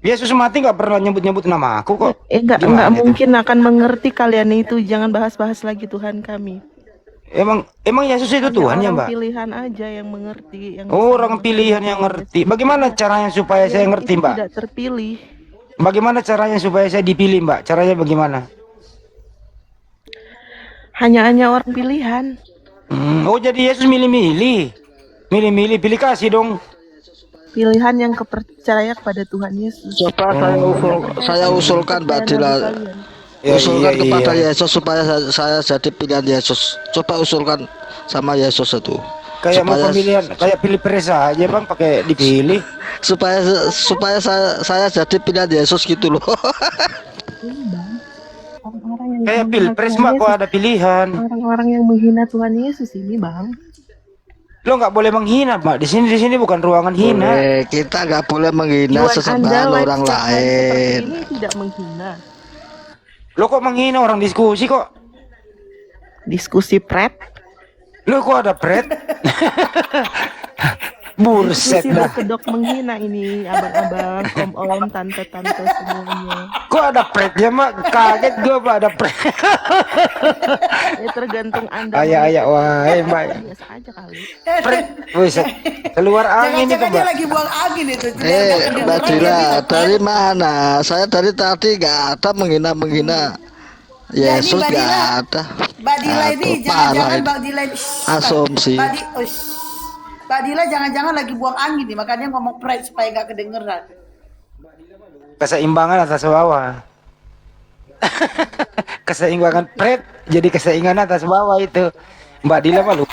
Yesus mati nggak pernah nyebut-nyebut nama aku kok. Enggak Gimana itu? mungkin akan mengerti kalian itu. Jangan bahas-bahas lagi Tuhan kami. Emang Yesus itu Tuhan ya Orang Mbak? pilihan aja yang mengerti. Yang Oh, bisa orang mengerti pilihan yang Tuhan ngerti. Yesus. Bagaimana caranya supaya saya Yang ngerti itu Mbak? Tidak terpilih. Bagaimana caranya supaya saya dipilih Mbak? Caranya bagaimana? Hanya orang pilihan. Oh jadi Yesus milih-milih. Milih-milih, pilih kasih dong. Pilihan yang percaya kepada Tuhan Yesus. Coba saya usulkan Mbak Percaya Dila. nabi kalian. Ya, Usulkan iya, kepada iya. Yesus supaya saya jadi pilihan Yesus. Coba usulkan sama Yesus itu. Kayak mau Supaya- pemilihan, kayak pilih pres aja Bang, pakai dipilih. supaya saya jadi pilihan Yesus gitu loh. Orang-orang yang Kayak menghina pilpres Tuhan Mbak, kok Yesus. ada pilihan. Orang-orang yang menghina Tuhan Yesus ini, Bang. Lo nggak boleh menghina, Mbak. Di sini bukan ruangan hina. Kita nggak boleh menghina Tujuan Anda sesembahan live orang chat seperti lain. ini tidak menghina. Lo kok menghina orang diskusi kok? Diskusi pret, Lo kok ada pret? Burset diskusi dah. berkedok menghina ini abang-abang, om-om, tante-tante semuanya. Kok ada pretnya, Mak? Kaget gue, Pak, ada pret. Ya tergantung Anda. Ayah, wahai, Mbak. Biasa aja kali. Pret, buset. Keluar angin itu, Jangan-jangan dia Mbak. lagi buang angin itu. Biar nggak kedengeran, Mbak dia Dila, bilang, dari mana? Saya dari tadi nggak ada menghina-menghina. Ya, ini Yesus Mbak Dila. nggak ada. Mbak Dila ini Aduh, jangan-jangan parah Mbak Dila ini Asumsi. Mbak Dila jangan-jangan lagi buang angin nih, makanya ngomong pride supaya nggak kedengeran. Keseimbangan atas bawah. Keseimbangan pret jadi keseimbangan atas bawah itu. Mbak Dila malu.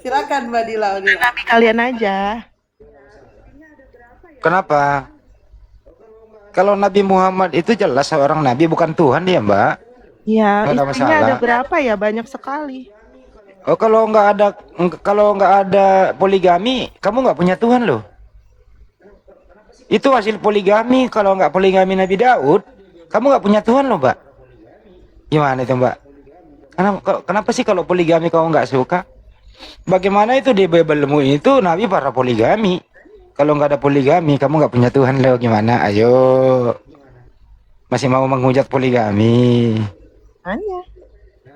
Silakan Mbak Dila. Nabi kalian aja. Kenapa? Kalau Nabi Muhammad itu jelas seorang nabi, bukan Tuhan dia, Mbak. Ya, Nggak ada istrinya ada masalah. berapa ya? Banyak sekali. Oh, kalau nggak ada poligami, kamu nggak punya Tuhan loh. Itu hasil poligami. Kalau nggak poligami Nabi Daud, kamu nggak punya Tuhan loh, Mbak. Gimana itu, Mbak? Kenapa sih kalau poligami kamu nggak suka? Bagaimana itu di Bibelmu itu Nabi para poligami. Kalau nggak ada poligami, kamu nggak punya Tuhan loh. Gimana? Ayo, masih mau menghujat poligami. Hanya.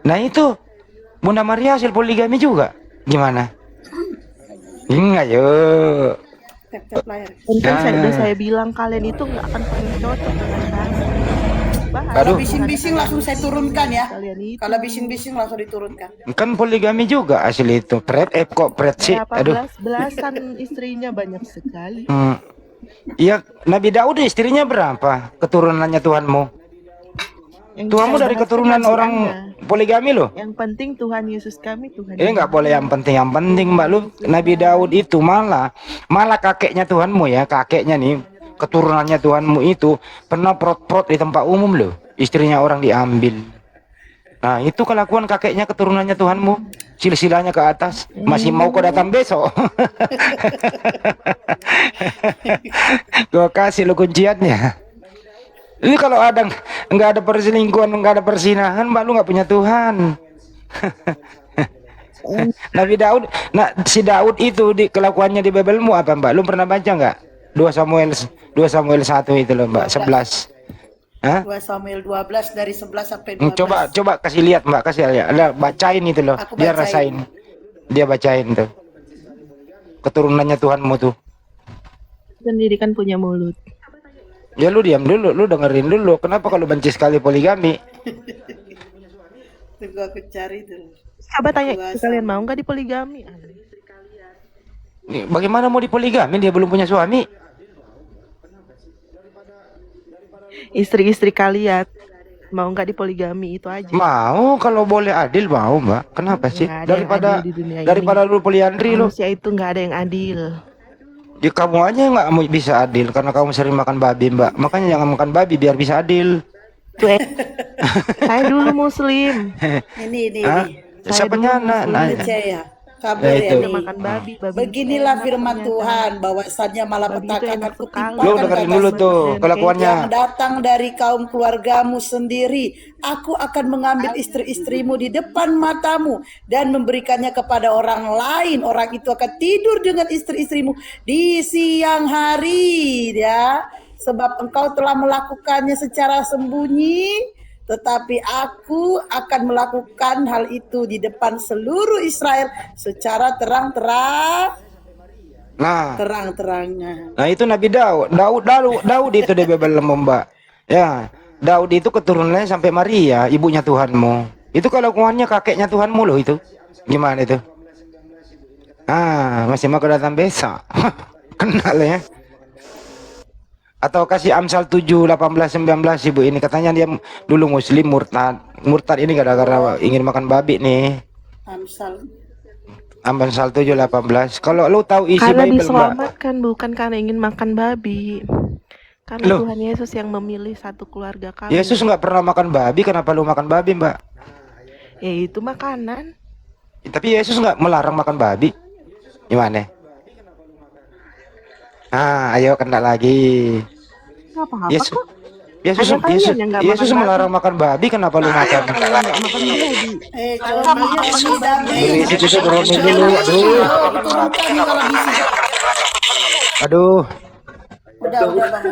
Nah itu Bunda Maria hasil poligami juga. Gimana? Ayo. Tap-tap layar. Kan Nah. udah saya bilang kalian itu nggak akan pernah cocok dengan saya. Bahas Kalau Aduh. bising-bising langsung saya turunkan ya. kalian itu. Kalau bising-bising langsung diturunkan. Kan poligami juga hasil itu. Kok pret sih? Berapa Aduh. belasan istrinya banyak sekali. Iya, Nabi Daud istrinya berapa? Keturunannya Tuhanmu? Yang Tuhanmu kita dari bahas keturunan kan masih orang Anda. poligami loh. Yang penting Tuhan Yesus kami Tuhan. Nggak boleh yang penting Mbak lu. Nabi Daud itu malah kakeknya Tuhanmu ya, kakeknya nih keturunannya Tuhanmu itu pernah prot-prot di tempat umum loh. Istrinya orang diambil. Nah itu kelakuan kakeknya keturunannya Tuhanmu. Silsilahnya ke atas. Masih mau kau datang besok? Gua kasih lo kunciannya. Ini kalau ada nggak ada perselingkuhan, nggak ada persinahan, Mbak lu nggak punya Tuhan. Nabi Daud, nah si Daud itu di kelakuannya di Bibelmu apa, Mbak? Lu pernah baca nggak? 2 Samuel 1 itu loh, Mbak, 11. Hah? 2 Samuel 12 dari 11 sampai 12. Coba kasih lihat, Mbak, kasih lihat. Ada bacain itu loh. Aku Dia bacain. rasain. Dia bacain tuh. Keturunannya Tuhanmu tuh. Sendiri kan punya mulut. Ya lu diam dulu, lu dengerin dulu. Kenapa kalau benci sekali poligami? Tunggu aku cari dulu. Coba tanya Dua kalian mau nggak dipoligami? Nih, bagaimana mau dipoligami? Dia belum punya suami. Istri-istri kalian mau nggak dipoligami itu aja. Mau, kalau boleh adil mau, Mbak. Kenapa sih? Nggak ada yang adil di dunia ini. Daripada lu poliandri lu. Manusia itu nggak ada yang adil. Ya kamu aja nggak mau bisa adil karena kamu sering makan babi, Mbak. Makanya jangan makan babi biar bisa adil. Tuh, saya dulu Muslim. Ini. Hah? Saya Siapanya dulu nak? Muslim. Percaya. Kabar Ya, ya itu. nih. Udah makan babi. Beginilah enak firman ternyata. Tuhan, bahwasannya Babi itu malapetaka enak akan sekali. kutimpakan Lu dengerin dulu kepadamu. tuh kelakuannya. Yang datang dari kaum keluargamu sendiri, aku akan mengambil istri-istrimu di depan matamu dan memberikannya kepada orang lain. Orang itu akan tidur dengan istri-istrimu di siang hari, ya. Sebab engkau telah melakukannya secara sembunyi, tetapi aku akan melakukan hal itu di depan seluruh Israel secara Nah, terang-terangnya. nah itu Nabi Daud itu di Bibelmu, Mbak. Ya, Daud itu keturunannya sampai Maria, ibunya Tuhanmu. Itu kelakuannya kakeknya Tuhanmu loh itu. Gimana itu? Masih mau datang besok. Kenal ya. Atau kasih Amsal 7, 18, 19 ibu ini. Katanya dia dulu muslim murtad. Murtad ini gara-gara ingin makan babi nih. Amsal 7, 18. Kalau lu tahu isi Karena Bible, Mbak. diselamatkan bukan karena ingin makan babi. Karena Loh. Tuhan Yesus yang memilih satu keluarga kami. Yesus nggak pernah makan babi, kenapa lu makan babi, Mbak? Ya itu makanan. Tapi Yesus nggak melarang makan babi. Gimana? Ah, ayo kena lagi. Nggak apa-apa Yesus, kok. Yesus, Ada kalian Yesus, yang nggak Yesus makan babi. melarang makan babi. Kenapa lu makan? Kalian nggak makan babi. Coba lihat ini Dabi. Berisik itu berhenti dulu. Aduh, Turunkan nih kalau bisa. aduh. Udah Bang.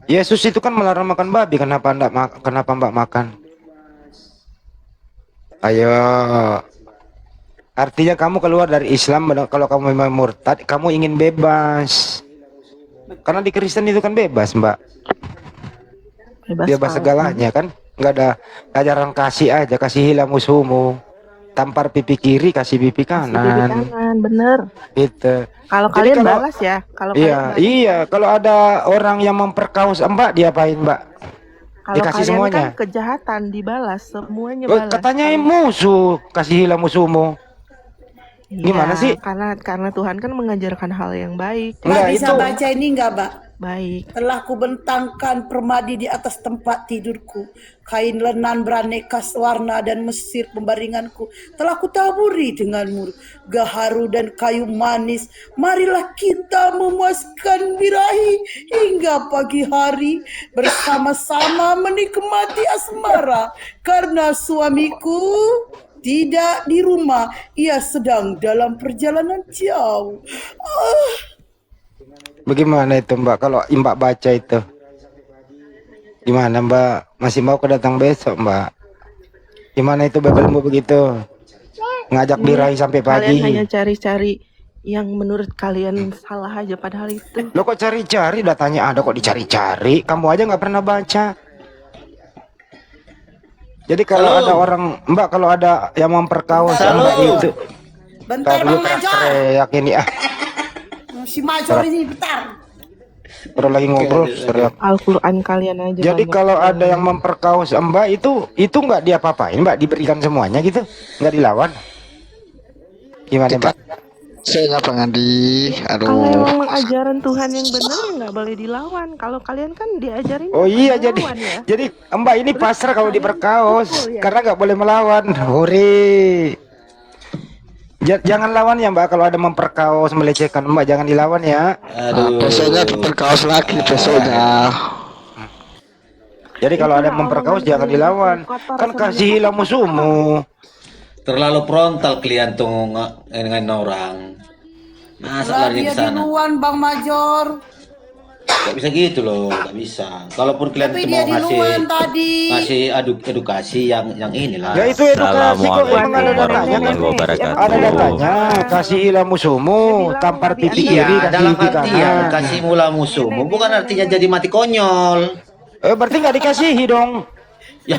Yesus itu kan melarang makan babi. Kenapa Mbak makan? Ayo. Artinya kamu keluar dari Islam kalau kamu memang murtad, kamu ingin bebas. Karena di Kristen itu kan bebas, Mbak. Bebas tahu. segalanya kan. Nggak ada ajaran kasih aja, kasihilah musuhmu. Tampar pipi kiri, kasih pipi Pipi kanan. kanan, bener. Gitu. Kalau Jadi kalian kalau- balas ya, kalau Iya, kalian balas. iya. Kalau ada orang yang memperkaos Mbak, diapain Mbak? Kalau Dikasih kalian semuanya. kan kejahatan dibalas, semuanya Oh, balas. katanya musuh, kasihilah musuhmu. Iya, gimana sih? Karena Tuhan kan mengajarkan hal yang baik. Mbak Enggak, bisa itu baca ini enggak, Mbak? Baik. Telah kubentangkan permadi di atas tempat tidurku, kain lenan beraneka warna dan mesir pembaringanku telah kutaburi dengan mur, gaharu dan kayu manis. Marilah kita memuaskan birahi hingga pagi hari, bersama-sama menikmati asmara, karena suamiku tidak di rumah, ia sedang dalam perjalanan jauh. bagaimana itu Mbak? Kalau Mbak baca itu, gimana Mbak? Masih mau kedatang besok Mbak? Gimana itu Babelmu begitu? Ngajak birahi sampai pagi. Kalian hanya cari-cari yang menurut kalian salah aja padahal itu. Lo kok cari-cari? Datanya ada kok dicari-cari. Kamu aja nggak pernah baca. Jadi kalau ada orang Mbak, kalau ada yang memperkaos Mbak itu, Bentar tar lu Bang Major, teriak ini si Major ini bentar. Orang lagi ngobrol teriak. Al-Quran kalian aja. Jadi banyak. kalau ada yang memperkaos Mbak itu nggak diapa-apain Mbak, diberikan semuanya gitu, nggak dilawan. Gimana Mbak? Saya Bang Andi. Kalau Aduh. emang ajaran Tuhan yang benar ya nggak boleh dilawan. Kalau kalian kan diajarin Oh iya, melawan ya. jadi Mbak ini pasrah kalau diperkaos pukul ya? karena nggak boleh melawan. Hore. Jangan lawan ya Mbak, kalau ada memperkaos melecehkan Mbak, jangan dilawan ya. Besoknya berkaos lagi besoknya. Jadi kalau ada Itulah memperkaos omongan jangan kalian dilawan. itu kotor Kan sama kasihilah musuhmu. Terlalu frontal kalian tuh dengan orang. Masa Lah lari dia ke sana? duluan Bang Major. Gak bisa gitu loh, gak bisa. Kalaupun kalian Tapi itu dia mau ngasih duluan tadi. edukasi yang inilah. Ya itu edukasi kok, emang ada datanya kan? warahmatullahi wabarakatuh. Ada datanya, kasihilah musuhmu, tampar pipi kiri, Iya, kasih dalam pipi artian kanan. kasih mula musuhmu bukan artinya jadi mati konyol. Berarti nggak dikasihi dong. Ya,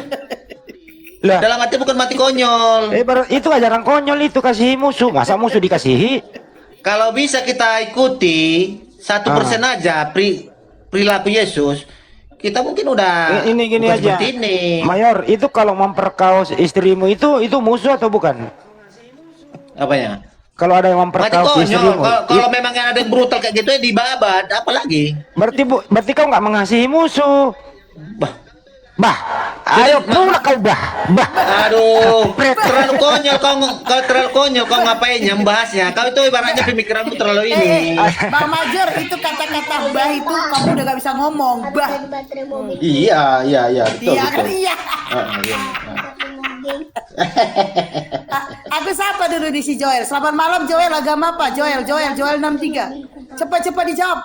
Lah, dalam arti bukan mati konyol. itu ajaran konyol itu, kasihi musuh. Masa musuh dikasihi? Kalau bisa kita ikuti 1% aja perilaku Yesus, kita mungkin udah Ini gini bukan aja. seperti ini. Mayor, itu kalau memperkaos istrimu itu musuh atau bukan? Apanya? Kalau ada yang Mati memperkaos konyol. istrimu, Kalau memang ada yang brutal kayak gitu ya dibabat, apalagi? berarti kau nggak mengasihi musuh. Bah, Bah, ayo pulang kau bah. aduh, terlalu konyol kau terlalu konyol kau ngapainnya membahasnya. Kau itu ibaratnya pemikiranmu terlalu ini. Bang Major itu kata-kata bah itu kamu udah gak bisa ngomong. Bah. Iya, betul Iya kan betul. iya. Iya. Aku sapa dulu di si Joel. Selamat malam Joel, agama apa? Joel 63. Cepat dijawab.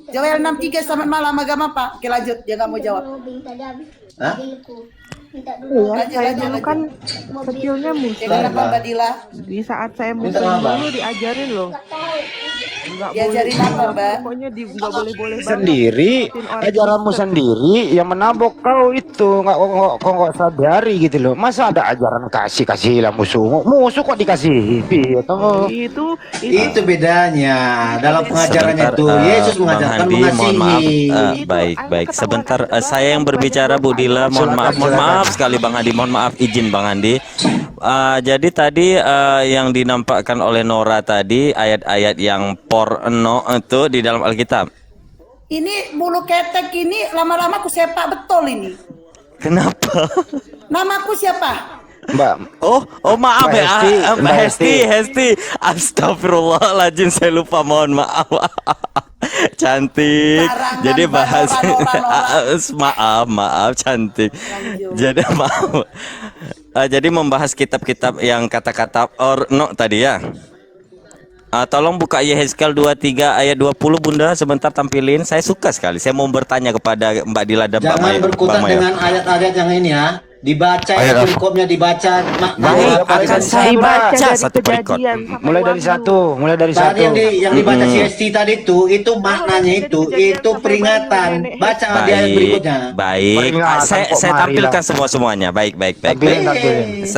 Joel 63, selamat malam, agama apa? Oke lanjut, dia nggak mau jawab. Hah? Iya, saya dulu kan kecilnya Dia muslim. kenapa Mbak Dila? Di saat saya Minta muslim apa? dulu diajarin loh. Nggak Diajarin boleh, apa, Mbak? Pokoknya nggak boleh Sendiri, ajaranmu sendiri yang menabok kau itu nggak sadari gitu loh. Masa ada ajaran kasihilah musuhmu, musuh kok dikasihi? Iya toh. Itu bedanya dalam pengajarannya itu Yesus mengajarkan Bang Handi, mohon maaf. mengasihi. Baik. Sebentar, saya yang berbicara Bu Dila. Mohon maaf sekali Bang Handi. Mohon maaf, izin Bang Handi. Jadi tadi yang dinampakkan oleh Nora tadi ayat-ayat yang porno itu di dalam Alkitab. Ini bulu ketek ini lama-lama aku sepak betul ini. Kenapa? Namaku siapa? Mbak. Oh maaf Mbak ya, Hesti, Mbak Hesti. Astagfirullahaladzim, saya lupa, mohon maaf. Cantik. Barangan, Jadi bahas Nora. maaf cantik. Jadi maaf. Jadi membahas kitab-kitab yang kata-kata orno tadi ya. Tolong buka Yehezkel 23 ayat 20 Bunda, sebentar tampilin. Saya suka sekali. Saya mau bertanya kepada Mbak Dila dan Mbak Jangan Mayor. berkutat dengan ayat-ayat yang ini ya. Dibaca ya, perikopnya dibaca. Baik, akan saya Dibaca baca dari satu perikop. Kejadian sampai Mulai dari Wahyu. mulai dari Tadi satu. yang dibaca CST tadi itu maknanya itu peringatan. Baca di ayat berikutnya. Baik. Peringatan Saya kok, tampilkan marilah. semuanya. Baik. Tampilin.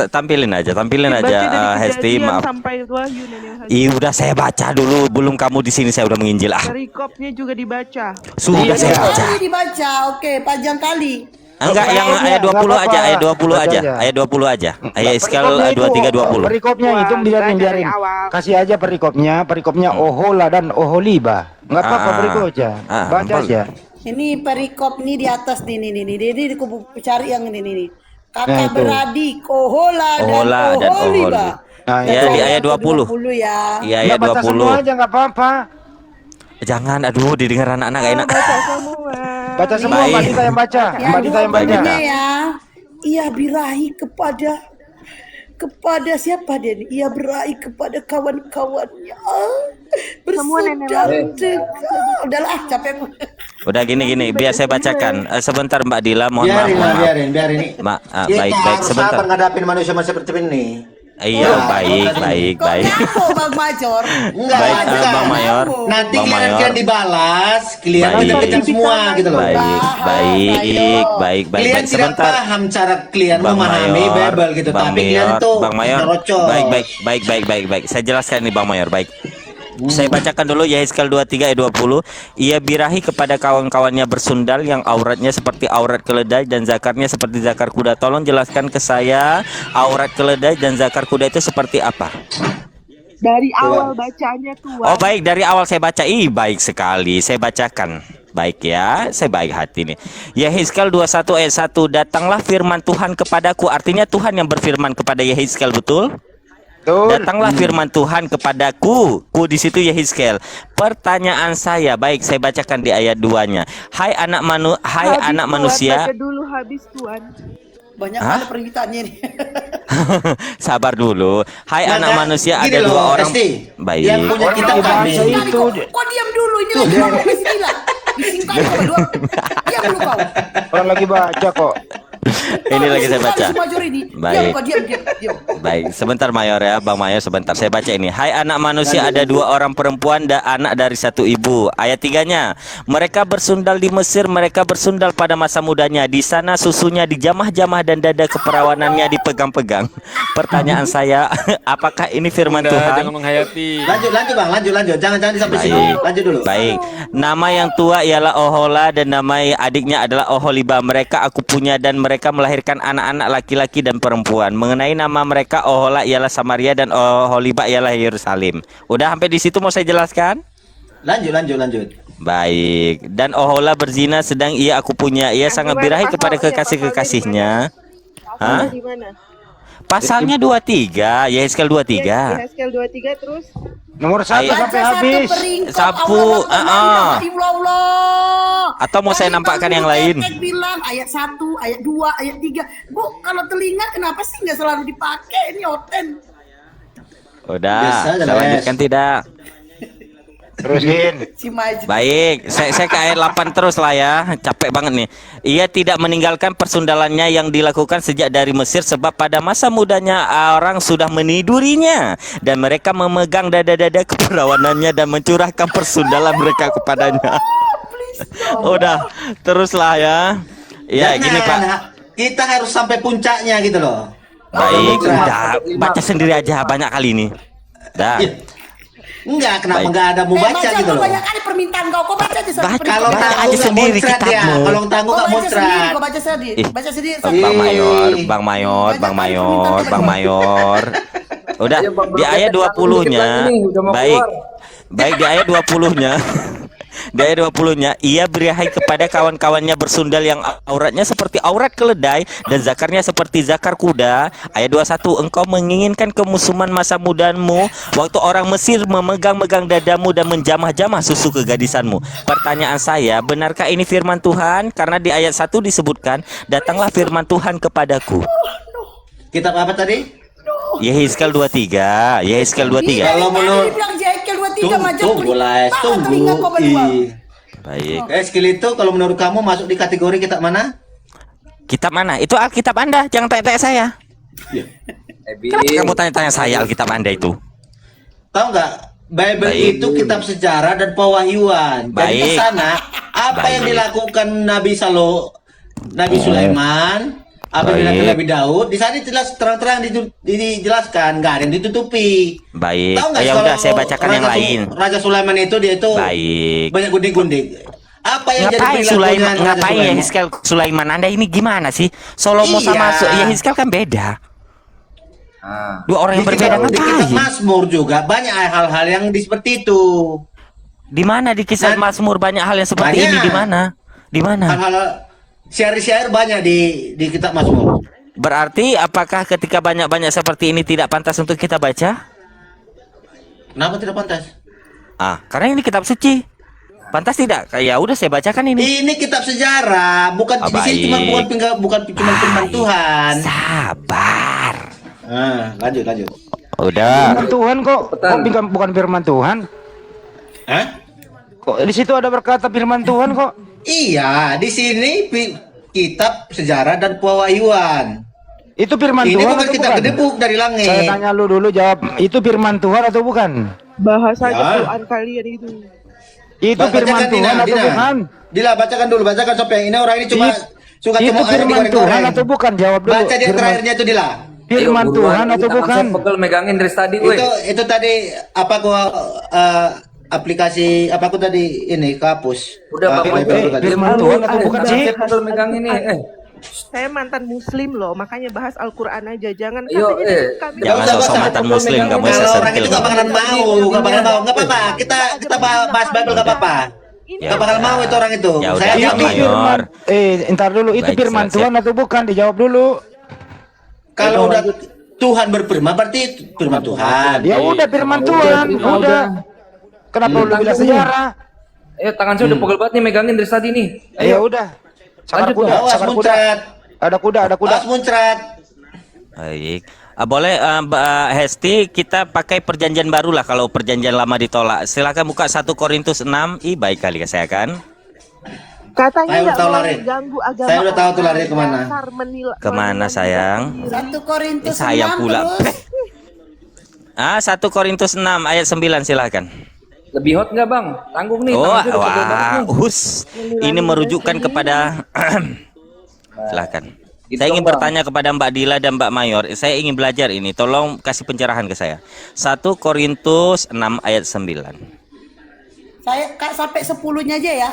Tampilin aja Dibaca dari Hesti, Kejadian maaf. sampai Wahyu Nenek Haji. Iya, udah saya baca dulu, belum kamu di sini saya udah menginjil. Perikopnya juga dibaca. Sudah saya baca. Ini dibaca, oke, panjang kali. Enggak, yang ayat 20 Nggak aja, apa-apa. ayat 20 aja. Baca aja. Ayat 20 aja. Ayat Yehezkel Perikopnya itu, 23 20. Perikopnya itu biarin. Dari awal. Kasih aja perikopnya Ohola dan Oholiba. Enggak apa-apa Ah. perikop aja. Ah, Baca boleh. aja. Ini perikop nih di atas nih. Ini aku cari yang ini nih. Nah, Kakak itu. beradik Ohola Ohola dan dan Oholiba. Oholi. Nah, Ya, itu. di ayat 20. 20 ya. Iya, ayat Nggak baca semua 20. aja nggak apa-apa. Jangan, aduh, didengar anak-anak gak enak. Baca semua. Baca semua, Baik. Mbak Dita yang baca. Yang Mbak Dita yang baca. 20-nya ya. Ia birahi kepada siapa dia nih? Ia berahi kepada kawan-kawannya. Bersaudara dekat. Udahlah, capek. Udah gini, biar saya bacakan. Sebentar Mbak Dila, mohon maaf. Biarin ini. Baik, Kita harus sebentar. sabar ngadapin manusia seperti ini. Iya, baik. Kok ngaku Bang Major? Enggak, Baik, enggak. Bang Mayor. Nanti Bang Mayor. kalian dibalas, kalian Baik. kejar semua gitu loh. Baik. Kalian tidak Sebentar. paham cara kalian Bang memahami Mayor, Bible gitu, Bang tapi kalian Mayor, itu Bang Mayor. nyerocos. Baik. Saya jelaskan nih Bang Mayor, baik. Saya bacakan dulu Yehezkel 23 ayat 20. Ia birahi kepada kawan-kawannya bersundal yang auratnya seperti aurat keledai dan zakarnya seperti zakar kuda. Tolong jelaskan ke saya, aurat keledai dan zakar kuda itu seperti apa? Dari awal bacanya tuh. Oh baik, dari awal saya baca. Baik sekali, saya bacakan. Baik ya, saya baik hati nih. Yehezkel 21 ayat 1. Datanglah firman Tuhan kepadaku. Artinya Tuhan yang berfirman kepada Yehezkel, betul? Datanglah firman Tuhan kepadaku. Ku di situ Yehezkel. Pertanyaan saya, baik saya bacakan di ayat 2-nya. Hai anak manusia. Baca dulu habis Tuhan. Banyak Hah? kali permintaannya nih. Sabar dulu. Hai Maka, anak manusia, ada gini dua loh, orang. Esti, Baik. yang punya Orang kitab lagi kami. baca itu. Kok diam dulu? Ini lagi ngomong masih bilang. Disingkat kau berdua. Diam dulu kau. Orang lagi baca kok. Ini lagi saya baca. Si Major ini. Baik. Diam. Baik, sebentar Mayor ya, Bang Mayor sebentar. Saya baca ini. Hai anak manusia, ada dua orang perempuan dan anak dari satu ibu. Ayat 3-nya. Mereka bersundal di Mesir, mereka bersundal pada masa mudanya. Di sana susunya dijamah-jamah dan dada keperawanannya dipegang-pegang. Pertanyaan saya, apakah ini firman Tuhan? Lanjut Bang, lanjut. Jangan sampai sini. Baik. Lanjut dulu. Baik. Nama yang tua ialah Ohola dan nama adiknya adalah Oholiba. Mereka aku punya dan mereka melahirkan anak-anak laki-laki dan perempuan. Mengenai nama mereka, Ohola ialah Samaria dan Oholiba ialah Yerusalem. Udah sampai di situ mau saya jelaskan? Lanjut. Baik. Dan Ohola berzina sedang ia aku punya. Ia sangat birahi kepada kekasih-kekasihnya. Hah? Di mana? Pasalnya 23, Yehezkel 23. Yehezkel 23 terus. Nomor 1 Ayat- sampai habis. Sapu, Allah. Atau mau saya nampakkan yang lain? Bilang ayat 1, ayat 2, ayat 3. Bu, kalau telinga kenapa sih nggak selalu dipakai? Ini oten. Udah, Biasa aja, saya Les. lanjutkan tidak? Terusin. Si Maju. Baik, saya ke ayat 8 terus lah ya. Capek banget nih. Ia tidak meninggalkan persundalannya yang dilakukan sejak dari Mesir sebab pada masa mudanya orang sudah menidurinya dan mereka memegang dada-dada keperawanannya dan mencurahkan persundalan mereka kepadanya. Udah, teruslah ya. Ya, Jangan, gini Pak. Kita harus sampai puncaknya gitu loh. Baik, Puncak. udah baca sendiri aja banyak kali ini. Dah. Iya. Enggak, kenapa Baik. enggak ada mau baca gitu loh. Banyak kali permintaan kau baca aja satu Baca. perintah. Kalau Baca tangguh aja nggak sendiri muncrat ya. kitabmu. Kalau tangguh nggak muncrat. Kau baca sendiri. Ih. Baca sendiri. Bang Mayor. Udah di ayat 20-nya. Baik. Baik di ayat 20-nya. Di ayat 20-nya, ia beri kepada kawan-kawannya bersundal yang auratnya seperti aurat keledai dan zakarnya seperti zakar kuda. Ayat 21, engkau menginginkan kemusuhan masa mudamu waktu orang Mesir memegang-megang dadamu dan menjamah-jamah susu kegadisanmu. Pertanyaan saya, benarkah ini firman Tuhan? Karena di ayat 1 disebutkan, datanglah firman Tuhan kepadaku. Kitab apa tadi? Yehezkiel 23. Yehezkiel 23. Kalau menurut bilang Jekyll 23 macam tunggu lah, tunggu. Baik. Skill itu kalau menurut kamu masuk di kategori kitab mana? Kitab mana? Itu Alkitab Anda, jangan tanya-tanya saya. Kenapa kamu tanya-tanya saya Alkitab Anda itu? Tahu nggak? Bible Baik. itu kitab sejarah dan pewahyuan. Jadi Baik. di sana apa yang Baik. dilakukan Nabi Sulaiman, apa yang dilakukan Baik. Nabi Daud, di sana jelas terang-terang dijelaskan, nggak ada yang ditutupi. Baik. Tahu nggak Ya kalau udah saya bacakan yang lain. Raja Sulaiman itu dia itu Baik. banyak gundik-gundik. Apa yang jadi Ngapain perilakunya Sulaiman? Raja Ngapain Sulaiman? Yehezkiel Sulaiman? Anda ini gimana sih? Salomo sama Iya. Yehezkiel kan beda. Dua orang yang Di berbeda kitab ngapain? Mazmur juga banyak hal-hal yang seperti itu. Di mana di kisah Dan- Mazmur banyak hal yang seperti Banyak. ini? Di mana? Di mana? Hal-hal syair-syair banyak di kitab Mazmur. Berarti apakah ketika banyak-banyak seperti ini tidak pantas untuk kita baca? Kenapa tidak pantas? Karena ini kitab suci. Pantas tidak? Ya udah saya bacakan ini. Ini kitab sejarah, bukan di sini cuma baik. bukan cuma firman Tuhan. Sabar. Lanjut. Udah. Firman Tuhan kok bukan firman Tuhan. Hah? Kok di situ ada berkata firman Tuhan kok? Iya, di sini kitab sejarah dan pewahyuan. Itu firman Ini Tuhan bukan atau kitab bukan? gedebuk dari langit. Saya tanya lu dulu jawab. Itu firman Tuhan atau bukan? Bahasa Ya. Quran kalian itu. Itu Bacakan, firman Tuhan atau bukan? Dila, bacakan dulu, bacakan sampai ini orang ini cuma suka Itu cuma firman Tuhan atau bukan? Jawab dulu. Baca dia Firman- terakhirnya itu Dila. Firman Tuhan atau bukan? Pegel megangin dari tadi gue. Itu tadi apa gua aplikasi apa aku tadi ini kehapus. Udah, Bang. Bible tadi. Firman Tuhan atau bukan sih? Pegel megangin nih. Saya mantan muslim loh, makanya bahas Al-Quran aja. Jangan Yo, katanya kami Jangan Jangan sosok mantan muslim, kamu bisa Kalau orang sentil itu gak kamu. bakalan mau, nggak apa-apa. Kita bahas Bible nggak apa-apa. Ya Gak bakal udah. mau itu orang itu. Ya udah, Saya Bang jamin. Mayor. Entar dulu. Itu Baik, firman siap-siap. Tuhan atau bukan? Dijawab dulu. Kalau udah Tuhan berfirman berarti firman Tuhan. Ya udah firman Tuhan. Udah. Kenapa lu bilang sejarah? Tangan saya udah pegel banget nih megangin dari tadi nih. Ya udah. Sakar Lanjut, kuda, Bang. Awas sakar kuda. muncrat. Ada kuda. Awas muncrat. Baik. Boleh Mbak Hesti, kita pakai perjanjian baru lah kalau perjanjian lama ditolak. Silakan buka 1 Korintus 6. Baik kali saya kan. katanya Saya udah nggak tahu boleh lari. ganggu agama. Saya udah tahu tuh lari orang. kemana. Dasar Kemana, menilai sayang? sendiri. 1 Korintus Sayang 6 pula. terus. 1 Korintus 6 ayat 9 silakan. Lebih hot nggak bang? Tanggung nih. Oh, tangan saya udah pegel banget nih. Ini merujukkan kepada silakan. Gitu Saya ingin dong, Bang. bertanya kepada Mbak Dila dan Mbak Mayor. Saya ingin belajar ini. Tolong kasih pencerahan ke saya. 1 Korintus 6 ayat 9. Saya sampai 10-nya aja ya.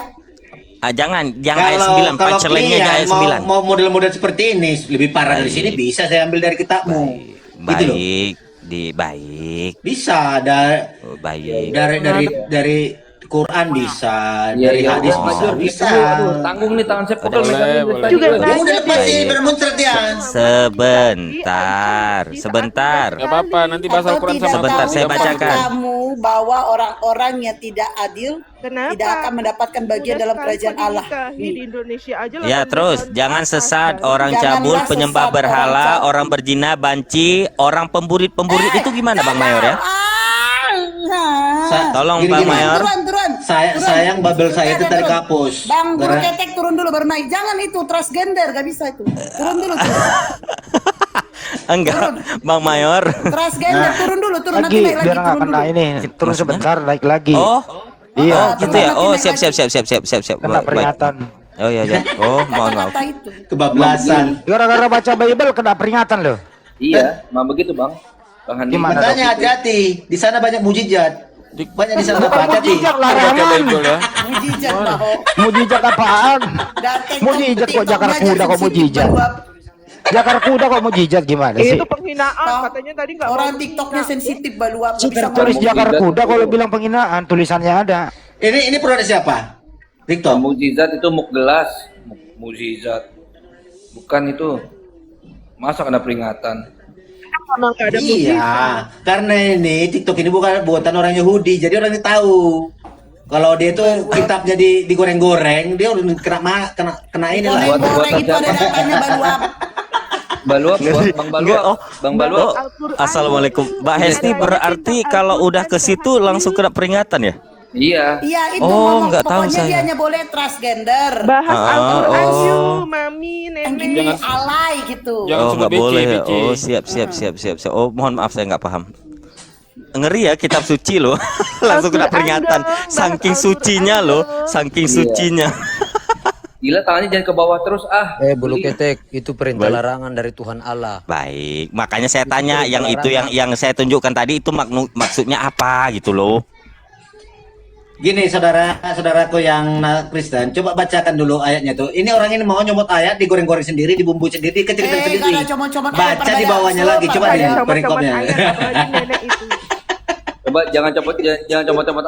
Jangan ayat 9, punchline-nya aja ayat 9. mau model-model seperti ini lebih parah dari sini bisa saya ambil dari kitabmu. Gitu loh. Baik. Bisa Baik. dari Quran bisa, Iya, dari iya, hadis Bang. bisa, Aduh, bisa. aduh, tanggung nih tangan saya pegel megangin dari tadi. Juga gue. nanya. Udah pasti bermuncrat ya. Sebentar. Gak apa-apa, nanti bahas Atau Al-Quran tidak sama Sebentar, tahu saya bacakan. kamu bahwa orang-orang yang tidak adil Kenapa? tidak akan mendapatkan bagian Udah dalam sekali kerajaan kok Allah. dinikahi di Indonesia aja Ya 18 terus, tahun jangan ke atas, sesat, kan? orang Janganlah cabul, sesat, penyembah orang berhala, cabul. orang berzina, banci, orang pemburit itu gimana Bang Mayor ya? Tolong Gini, Bang gini. Mayor. Turun. Sayang Bible saya itu tadi kapus. Bang, guru Karena- ketek turun dulu baru naik. Jangan itu transgender, gak bisa itu. Turun dulu. Enggak, Bang Mayor. Transgender turun dulu, turun nanti Lagi naik lagi biar nggak turun kena dulu. ini. Turun sebentar naik lagi. Oh, Iya. gitu ya. Oh, siap. Kena Baik. peringatan. Oh iya. Oh, mohon maaf. Kata-kata itu. Kebablasan. Gara-gara baca Bible kena peringatan loh. Iya, mah begitu bang. Bang Handi. Gimana? Makanya hati-hati. Di sana banyak mujizat. Banyak di sana apa? Hati-hati. Mujizat Baca larangan. Bible ya. Mujizat baho. Mujizat apaan? Dan TikTok- Mujizat kok TikToknya Jakarta aja Kuda kok sini mujizat. berdua- Jakar kuda kok mujizat gimana sih? Itu penghinaan Tahu. katanya tadi nggak Orang mau TikToknya menghina. sensitif Baluap, nggak bisa Tulis ngomong. jakar kuda kalau bilang penghinaan, tulisannya ada. Ini produk siapa? Victor. Mukjizat itu muk gelas, mukjizat. Bukan itu. Masa kena peringatan? Karena nggak ada Iya, karena ini TikTok ini bukan buatan orang Yahudi, jadi orang ini tahu. Kalau dia itu kitabnya digoreng-goreng, dia udah kena ini lah. Goreng-goreng itu ada datanya Baluap. Baluap, Bang Baluap. Oh, Bang Baluap. Al-Quran. Assalamualaikum. Mbak Hesti berarti kalau udah ke situ langsung kena peringatan ya? Iya. Iya itu Oh, ngomong, nggak tahu pokoknya dia saya. hanya boleh transgender. Bahas Al-Quran oh. yuk, mami, Yang nenek. gini alay gitu. Oh, nggak boleh ya? Oh, siap. Oh, mohon maaf saya nggak paham. Ngeri ya kitab suci loh. Langsung kena Al-Quran peringatan. dong, Saking bahas sucinya Al-Quran loh, dong. saking Iya. sucinya. Gila tangannya jangan ke bawah terus ah. Bulu Geli. ketek itu perintah larangan dari Tuhan Allah. Baik, makanya saya tanya yang itu yang saya tunjukkan tadi itu maksudnya apa gitu loh. Gini saudaraku yang Kristen, coba bacakan dulu ayatnya tuh. Ini orang ini mau nyomot ayat, digoreng-goreng sendiri, dibumbu sendiri, dikecil-kecil sendiri. kalau comot-comot ayat Baca di perbanyak bawahnya lagi, coba sumpah, deh Sama-sama perikopnya. ayat, apalagi nenek itu. Coba jangan copot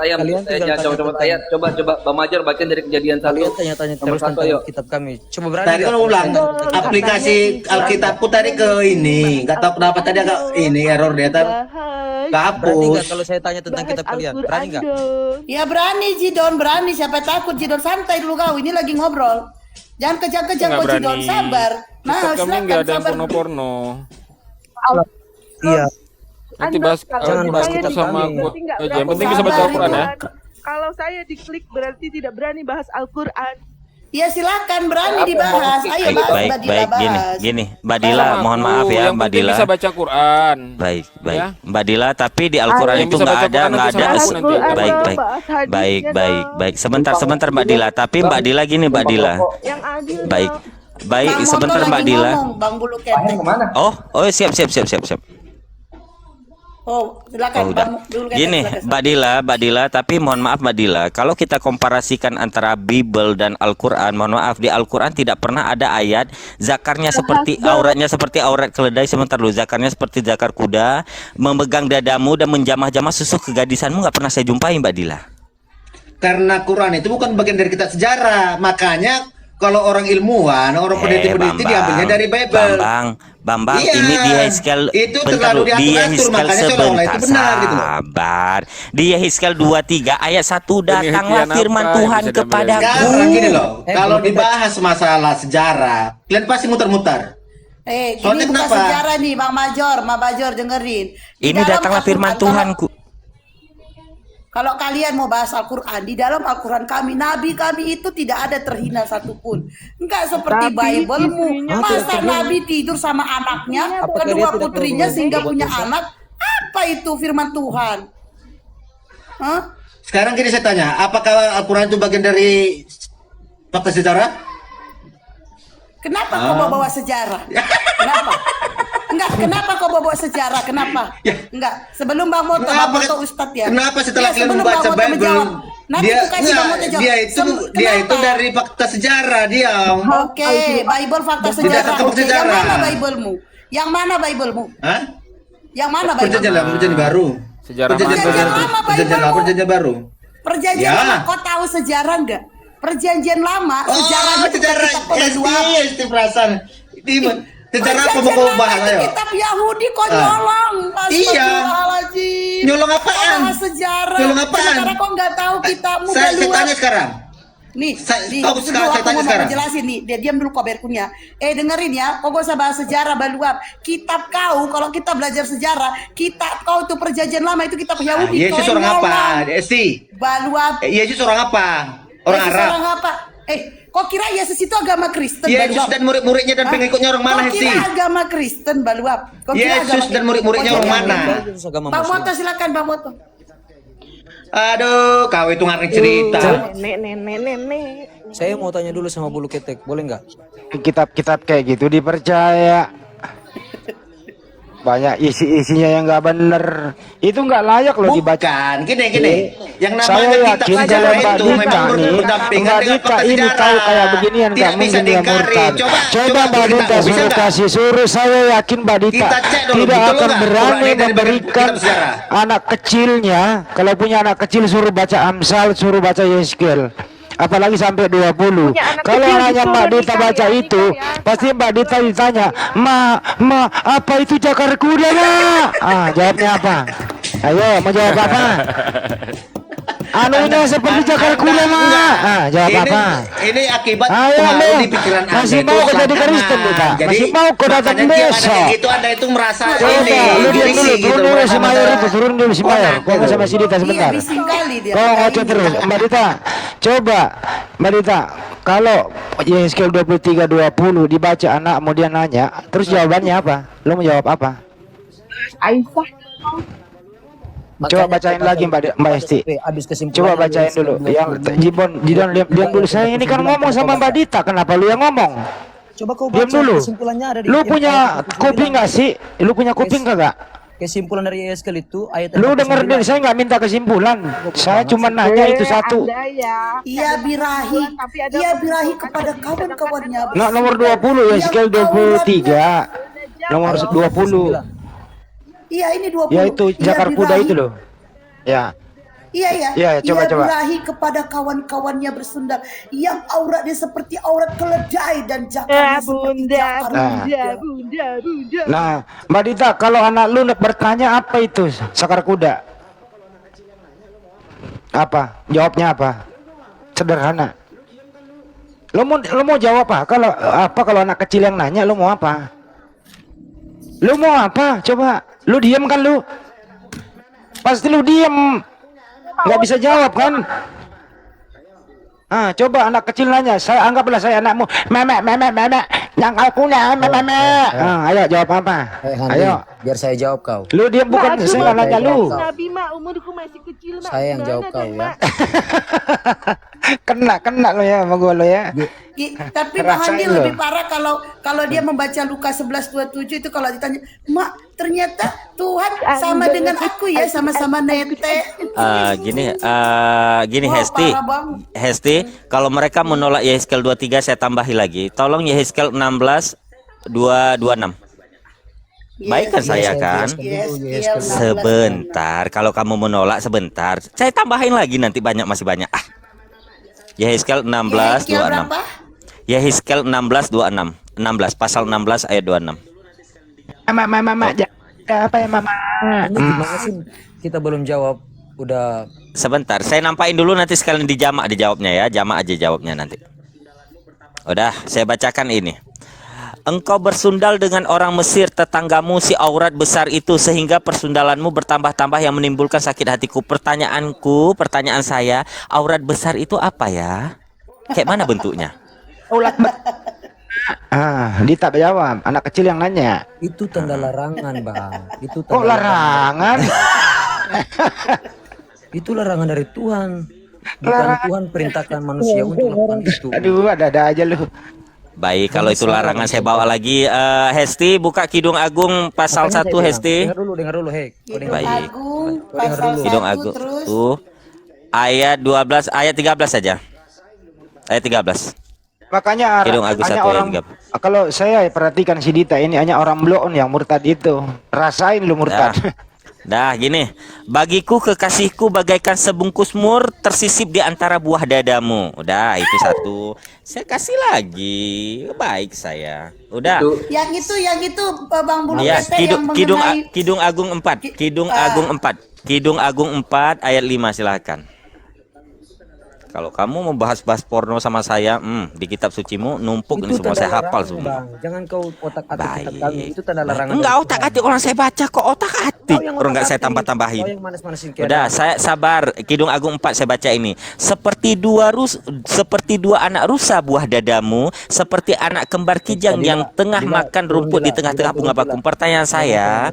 ayam. Kalian tinggal Jangan copot tanya-tanya. ayat. Coba Bang Majar bacain dari kejadian 1. Kalian tanya-tanya Nomor terus 1 tentang ayo. kitab kami. Coba berani Tadi nggak? kan ulang aplikasi Alkitabku tadi ke ini, nggak tahu kenapa tadi agak ini error dia tadi Berani nggak kehapus. kalau saya tanya tentang kitab kalian? Berani nggak? Ya berani Jidon, berani. Siapa takut Jidon, santai dulu kau. Ini lagi ngobrol. Jangan kejang-kejang kau Jidon, sabar. Nah, silakan sabar. porno. Iya. Nanti Anda, bahas kalau jangan bahas saya kitab diklik, kami. berarti nggak Yang berani penting bisa baca Sabar, Al-Quran ya. Kalau saya diklik berarti tidak berani bahas Al-Quran. Ya silakan, berani Apa yang dibahas. mau Ayo diklik? bahas, Baik, Mbak Dila baik, gini, bahas. gini. Mbak Dila, mohon maaf ya, Yang Mbak penting Dila. bisa baca Quran. Baik, baik. Ya. Mbak Dila, tapi di Al-Quran Yang itu bisa nggak baca ada, Quran nggak nanti ada. sama aku nanti. Baik, baik, bahas hadisnya baik, baik, dong. baik. Sebentar, Mbak Dila. Tapi Mbak Dila gini, Mbak Dila. Yang adil Baik, dong. baik. Bang Moto Sebentar, lagi Mbak Dila. ngomong, Bang Bulu Ketek. Kemana? Oh, siap. Oh, silakan Oh, udah. Bang Bulu Ketek. Gini, silakan. Mbak Dila, tapi mohon maaf Mbak Dila, kalau kita komparasikan antara Bible dan Al-Quran, mohon maaf di Al-Quran tidak pernah ada ayat zakarnya seperti auratnya seperti aurat keledai. Sebentar dulu, zakarnya seperti zakar kuda, memegang dadamu dan menjamah-jamah susu kegadisanmu, nggak pernah saya jumpai Mbak Dila. Karena Quran itu bukan bagian dari kitab sejarah, makanya kalau orang ilmuwan, orang peneliti-peneliti diambilnya dari Bible. Bambang, Iya, ini di Hizkel itu bentar terlalu dulu, di diatur-atur, Hizkel makanya seolah-olah itu benar gitu loh. sabar. Di Hizkel 23 ayat 1 datanglah Demikian firman apa Tuhan yang bisa diambil dari kepadaku. Sekarang gini loh, kalau belum dibahas masalah sejarah, kalian pasti muter-muter. Ini Soalnya bukan kenapa? sejarah nih, Bang Major dengerin. Di Ini dalam datanglah firman Al-Quran, Tuhanku. Kalau kalian mau bahas Al-Quran, di dalam Al-Quran kami, Nabi kami itu tidak ada terhina satupun. Enggak seperti Tapi Bible-mu. istrinya Masa Nabi tidur sama anaknya, Apakah kedua dia tidak putrinya perlu sehingga berbuat punya dosa? anak? Apa itu firman Tuhan? Hah? Sekarang gini saya tanya, apakah Al-Quran itu bagian dari fakta sejarah? Kenapa kau bawa sejarah? Kenapa? Enggak, kenapa kau bawa sejarah? Kenapa? Enggak, sebelum Bang Moto, Bang Kenapa- Moto Ustadz ya. Kenapa setelah Ya, kalian sebelum membaca Bang Moto Bible, menjawab, nanti dia aku kasih Bang Moto jawab. dia itu Kenapa? dari fakta sejarah dia. Oke, Bible fakta Tidak sejarah. fakta Oke, yang sejarah. mana Bible-mu? Yang mana Bible-mu? Hah? Yang mana Bible-mu? Perjanjian baru. Sejarah Perjanjian mana? baru. Perjanjian lama, perjanjian baru. Perjanjian Ya. lama, kau tahu sejarah enggak? Perjanjian lama, Oh, sejarahnya itu sejarah kitab kedua. SD perasaan. Sejarah apa mau kau bahas itu ayo? kitab Yahudi kok Ah. nyolong. Iya. Astagfirullahaladzim. Nyolong apaan? Kau bahas sejarah. Nyolong apaan? Sekarang kok nggak tahu kitabmu Saya kedua. tanya sekarang. Nih, Saya- nih, tahu sebelum sekarang, saya aku tanya ngomong, sekarang. jelasin nih, dia diam dulu koberkunya. Dengerin ya, kok gak usah bahas sejarah Baluap. Kitab kau, kalau kita belajar sejarah, kitab kau itu perjanjian lama itu kitab Yahudi. Yesus Kau orang apa? nyolong. Esti. Baluap. Yesus orang apa? Orang Yesus Arab. Orang apa? Kok kira Yesus itu agama Kristen? Yesus Baluap? dan murid-muridnya dan Hah? pengikutnya orang mana, Kok kira Hesti? agama Kristen Baluap? Kok kira Yesus agama- dan murid-muridnya Kok orang kira- mana? Yesus agama Bang Muslim. Moto silakan Bang Moto. Aduh, kau itu ngarang cerita. Nenek. Saya mau tanya dulu sama bulu ketek, boleh nggak? Kitab-kitab kayak gitu dipercaya. banyak isi-isinya yang nggak bener. Itu nggak layak loh dibaca. Bukan, gini. Yang Saya namanya yakin kitab kalau sejarah Mbak itu Dita memang nih, berdampingan Mbak dengan Dita fakta ini sejarah. tahu kayak beginian nggak Tidak bisa mungkin dia diingkari. murtad. Coba Mbak kita Dita tahu, bisa suruh nggak? kasih suruh, saya yakin Mbak Dita Kita cek dulu, tidak betul akan nggak berani Quran ini dari memberikan kitab sejarah? anak kecilnya, kalau punya anak kecil suruh baca Amsal, suruh baca Yeskel. Apalagi sampai 20. Punya anak Kalau kecil anaknya disuruh Mbak Dita nikah baca ya, itu, nikah ya. pasti Mbak Dita ditanya, Ma, apa itu cakar kuda, Ma? Jawabnya apa? Ayo, mau jawab apa? Anunya seperti cakar kuda, Ma. Jawab ini, apa? Ini akibat Ayo, pengaruh lu. di pikiran Anda Masih itu mau kau jadi selantangan. Kristen, Dita? Jadi, Masih mau kau datang makanya tiap ada besok? kayak gitu Anda itu merasa Coba, ini lu diam gengsi dulu, gitu, turun dulu merasa si Mayor itu, turun dulu si Mayor. Ponak Kau sama si Dita Iya, sebentar. bising kali dia. Kau ngoceh terus, Mbak Dita. Coba, Mbak Dita, kalau Yeskel 23:20 dibaca anakmu dia nanya, terus jawabannya apa? Lo mau jawab apa? Aisyah. Coba bacain lagi Mbak Esti. Habis kesimpulan. Coba bacain dulu. Yang Jibon diam dulu. Saya ini kan ngomong sama Mbak Dita, kenapa lu yang ngomong? Coba kau Diam baca dulu. kesimpulannya ada di Lu punya kuping nggak sih? Lu punya kuping kagak? Kesimpulan dari Yeskel itu ayat Lu denger deh, saya nggak minta kesimpulan. Saya cuma nanya itu satu. Anda ya. Ia birahi, Tapi ada ia birahi kepada kawan-kawannya. Nah, nomor 20 Yeskel 23. Nomor 20. Iya, ini 20. Ya itu Ia jakar kuda birahi- itu loh. Ya. Iya, Iya, coba. Ia birahi kepada kawan-kawannya bersundal yang auratnya seperti aurat keledai dan jakarnya seperti jakar kuda. Bunda. Nah, Mbak Dita, kalau anak lu bertanya apa itu sakar kuda? Apa? Jawabnya apa? Sederhana. Lu mau jawab apa? Kalau anak kecil yang nanya, lu mau apa? Lu mau apa? Coba. Lu diam kan lu? Pasti lu diam. Nggak bisa jawab kan? Coba anak kecil nanya, anggaplah saya anakmu, memek, yang aku memek. Ayo jawab apa? Ayo. biar saya jawab kau. Lu diam, bukan saya nggak nanya lu. Nabi mak umurku masih kecil mak. Saya yang jawab Gimana kau dong, ya. Mak? Kena lo ya sama gua lo ya. Tapi Pak Rasain Handi loh. lebih parah kalau dia membaca Lukas 11:27 itu kalau ditanya, "Mak, ternyata Tuhan sama dengan aku ya, sama-sama nete." Gini Wah, Hesti. parah banget. Hesti, kalau mereka menolak Yehezkel 23 saya tambahi lagi. Tolong Yehezkel 16:226. Baik kan saya kan? Yes, Sebentar, kalau kamu menolak sebentar. Saya tambahin lagi nanti masih banyak. Yehezkel 16:26. berapa? Yehezkel 16:26. 16 pasal 16 ayat 26. Mama, apa ya mama? Ini gimana sih? Kita belum jawab. Udah Sebentar, saya nampain dulu nanti sekalian dijawabnya ya. Jamak aja jawabnya nanti. Udah, saya bacakan ini. Engkau bersundal dengan orang Mesir tetanggamu si aurat besar itu sehingga persundalanmu bertambah-tambah yang menimbulkan sakit hatiku. Pertanyaan saya, aurat besar itu apa ya? Kayak mana bentuknya? Dita jawab, anak kecil yang nanya. itu tanda larangan, Bang. Itu Kok tanda larangan? Itu larangan dari Tuhan. Bukan Tuhan perintahkan manusia untuk melakukan itu. Aduh, ada aja lu. Baik, kalau itu larangan saya bawa lagi. Hesti, buka Kidung Agung pasal Makanya 1 saya Hesti. bilang, dengar dulu, Hei. Kau dengar Baik. dulu. Agung pasal Kidung 1 Agung terus. tuh ayat 12, ayat 13 saja. Ayat 13. Makanya Kidung Agung hanya 1 ayat orang 13. kalau saya perhatikan si Dita ini hanya orang bloon yang murtad itu. Rasain lu murtad. Dah gini, bagiku kekasihku bagaikan sebungkus mur tersisip di antara buah dadamu. Udah, itu satu. Saya kasih lagi. Baik saya. Udah. Yang itu Bang Bulu Ya, Pete yang mengenai Kidung Agung 4. Kidung Agung 4. Kidung Agung 4 ayat 5 silakan. Kalau kamu mau bahas-bahas porno sama saya, di kitab sucimu numpuk ini semua saya hafal semua. Bang. Jangan kau otak-atik kitab Baik. kami. Itu tanda larangan. Enggak dari otak-atik orang saya baca kok otak-atik. Kau yang Orang enggak saya otak-atik. tambah-tambahin. Kau yang manas-manasin Udah, saya sabar. Kidung Agung 4 saya baca ini. Seperti dua anak rusa buah dadamu, seperti anak kembar kijang yang tengah makan rumput di tengah-tengah bunga bakung. Pertanyaan saya,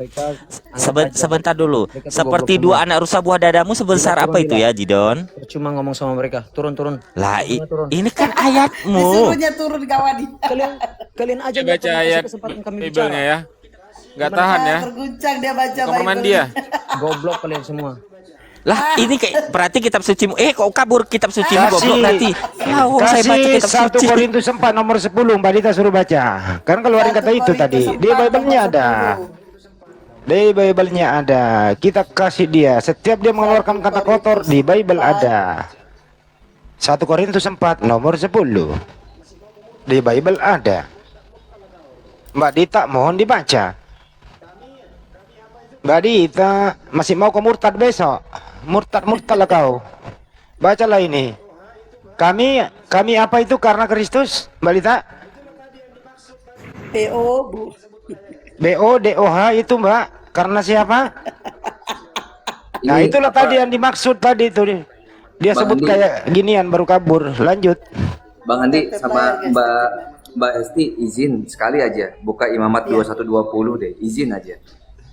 sebentar dulu. Seperti dua anak rusa buah dadamu sebesar apa itu ya, Jidon? Cuma ngomong sama mereka, turun. Lah, ini kan ayatmu. disuruhnya turun kawan. Kalian aja Baca nggak pernah kasih ayat kesempatan kami Bible-nya bicara. ya. Nggak tahan ya. Terguncang dia baca Kamar mandi ya. Goblok kalian semua. Lah, ini kayak berarti kitab sucimu. Kok kabur kitab sucimu Kasih- goblok berarti. Ya, saya baca Kasih kitab 1 suci. Korintus 4 nomor 10 Mbak Dita suruh baca. Kan keluarin 1 kata itu Korintus tadi. 4 Di Bible-nya nomor ada. 10. Di Bible-nya ada. Kita kasih dia. Setiap dia mengeluarkan kata kotor di Bible ada. 1 Korintus 4 nomor 10. Di Bible ada. Mbak Dita mohon dibaca. Mbak Dita masih mau ke murtad besok. Murtad lah kau. Bacalah ini. Kami apa itu karena Kristus, Mbak Dita? PO Bu. BODOH itu Mbak, karena siapa? Nah Ini itulah apa? tadi yang dimaksud tadi itu. Dia Bang sebut Andi. kayak ginian baru kabur. Lanjut. Bang Andi sama Mbak Esti izin sekali aja buka Imamat 2120 deh, izin aja.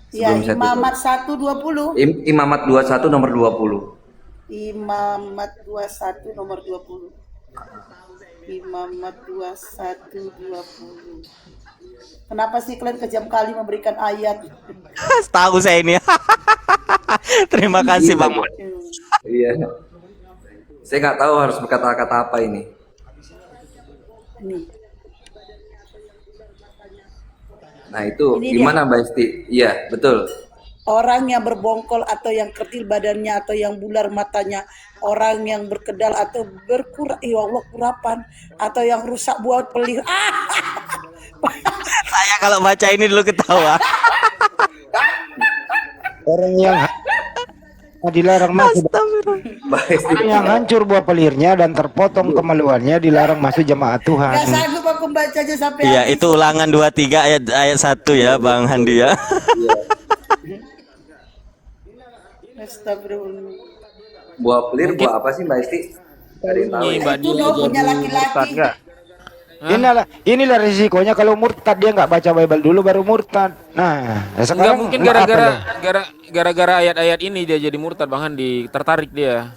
Ya, Sebelum saya tutup. Imamat 120. Imamat 21 nomor 20. Imamat 21 nomor 20. Imamat 21:20. Kenapa sih kalian kejam kali memberikan ayat? Tahu saya ini. Terima kasih Bang. Iya. Saya nggak tahu harus berkata-kata apa ini. Nih, Nah itu Ini gimana Mbak Esti? Iya betul. orang yang berbongkol atau yang kerdil badannya atau yang bular matanya, orang yang berkedal atau berkurap, ya Allah kurapan, atau yang rusak buat pelir. Saya kalau baca ini dulu ketawa. Orang yang dilarang masuk. Mbak Esti. Orang yang hancur buah pelirnya dan terpotong kemaluannya dilarang masuk jemaat Tuhan. Gak sanggup aku bacanya sampai Iya, habis. itu ulangan 23 ayat 1 ya Bang Handi ya. Astagfirullah. Buah pelir buah apa sih Mbak Esti? Gak ada yang tahu. Ini Mbak Itu Dila loh punya jadi laki-laki. murtad nggak? Inilah risikonya kalau murtad dia nggak baca Bible dulu baru murtad. Nah, Enggak sekarang mungkin apa gara-gara dong? gara-gara ayat-ayat ini dia jadi murtad Bang Handi, tertarik dia.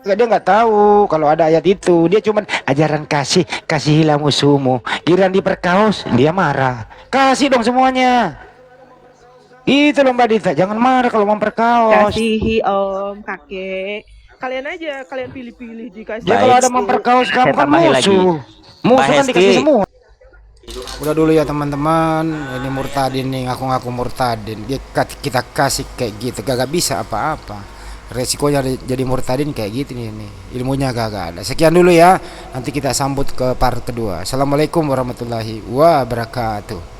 Dia nggak tahu kalau ada ayat itu. Dia cuman ajaran kasihilah musuhmu. Giliran diperkaos dia marah. Kasih dong semuanya. Itu loh Mbak Dita, jangan marah kalau memperkaos. Kasihi om, kakek. Kalian aja, kalian pilih-pilih dikasih. Dia kalau ada memperkaos kamu Saya kan tambahin lagi. musuh. Musuh Pak kan Hesti. dikasih semua. Udah dulu ya teman-teman, ini murtadin nih, ngaku-ngaku murtadin. Kita kasih kayak gitu, gak bisa apa-apa. Resikonya jadi murtadin kayak gitu nih, ilmunya gak ada. Sekian dulu ya, nanti kita sambut ke part kedua. Assalamualaikum warahmatullahi wabarakatuh.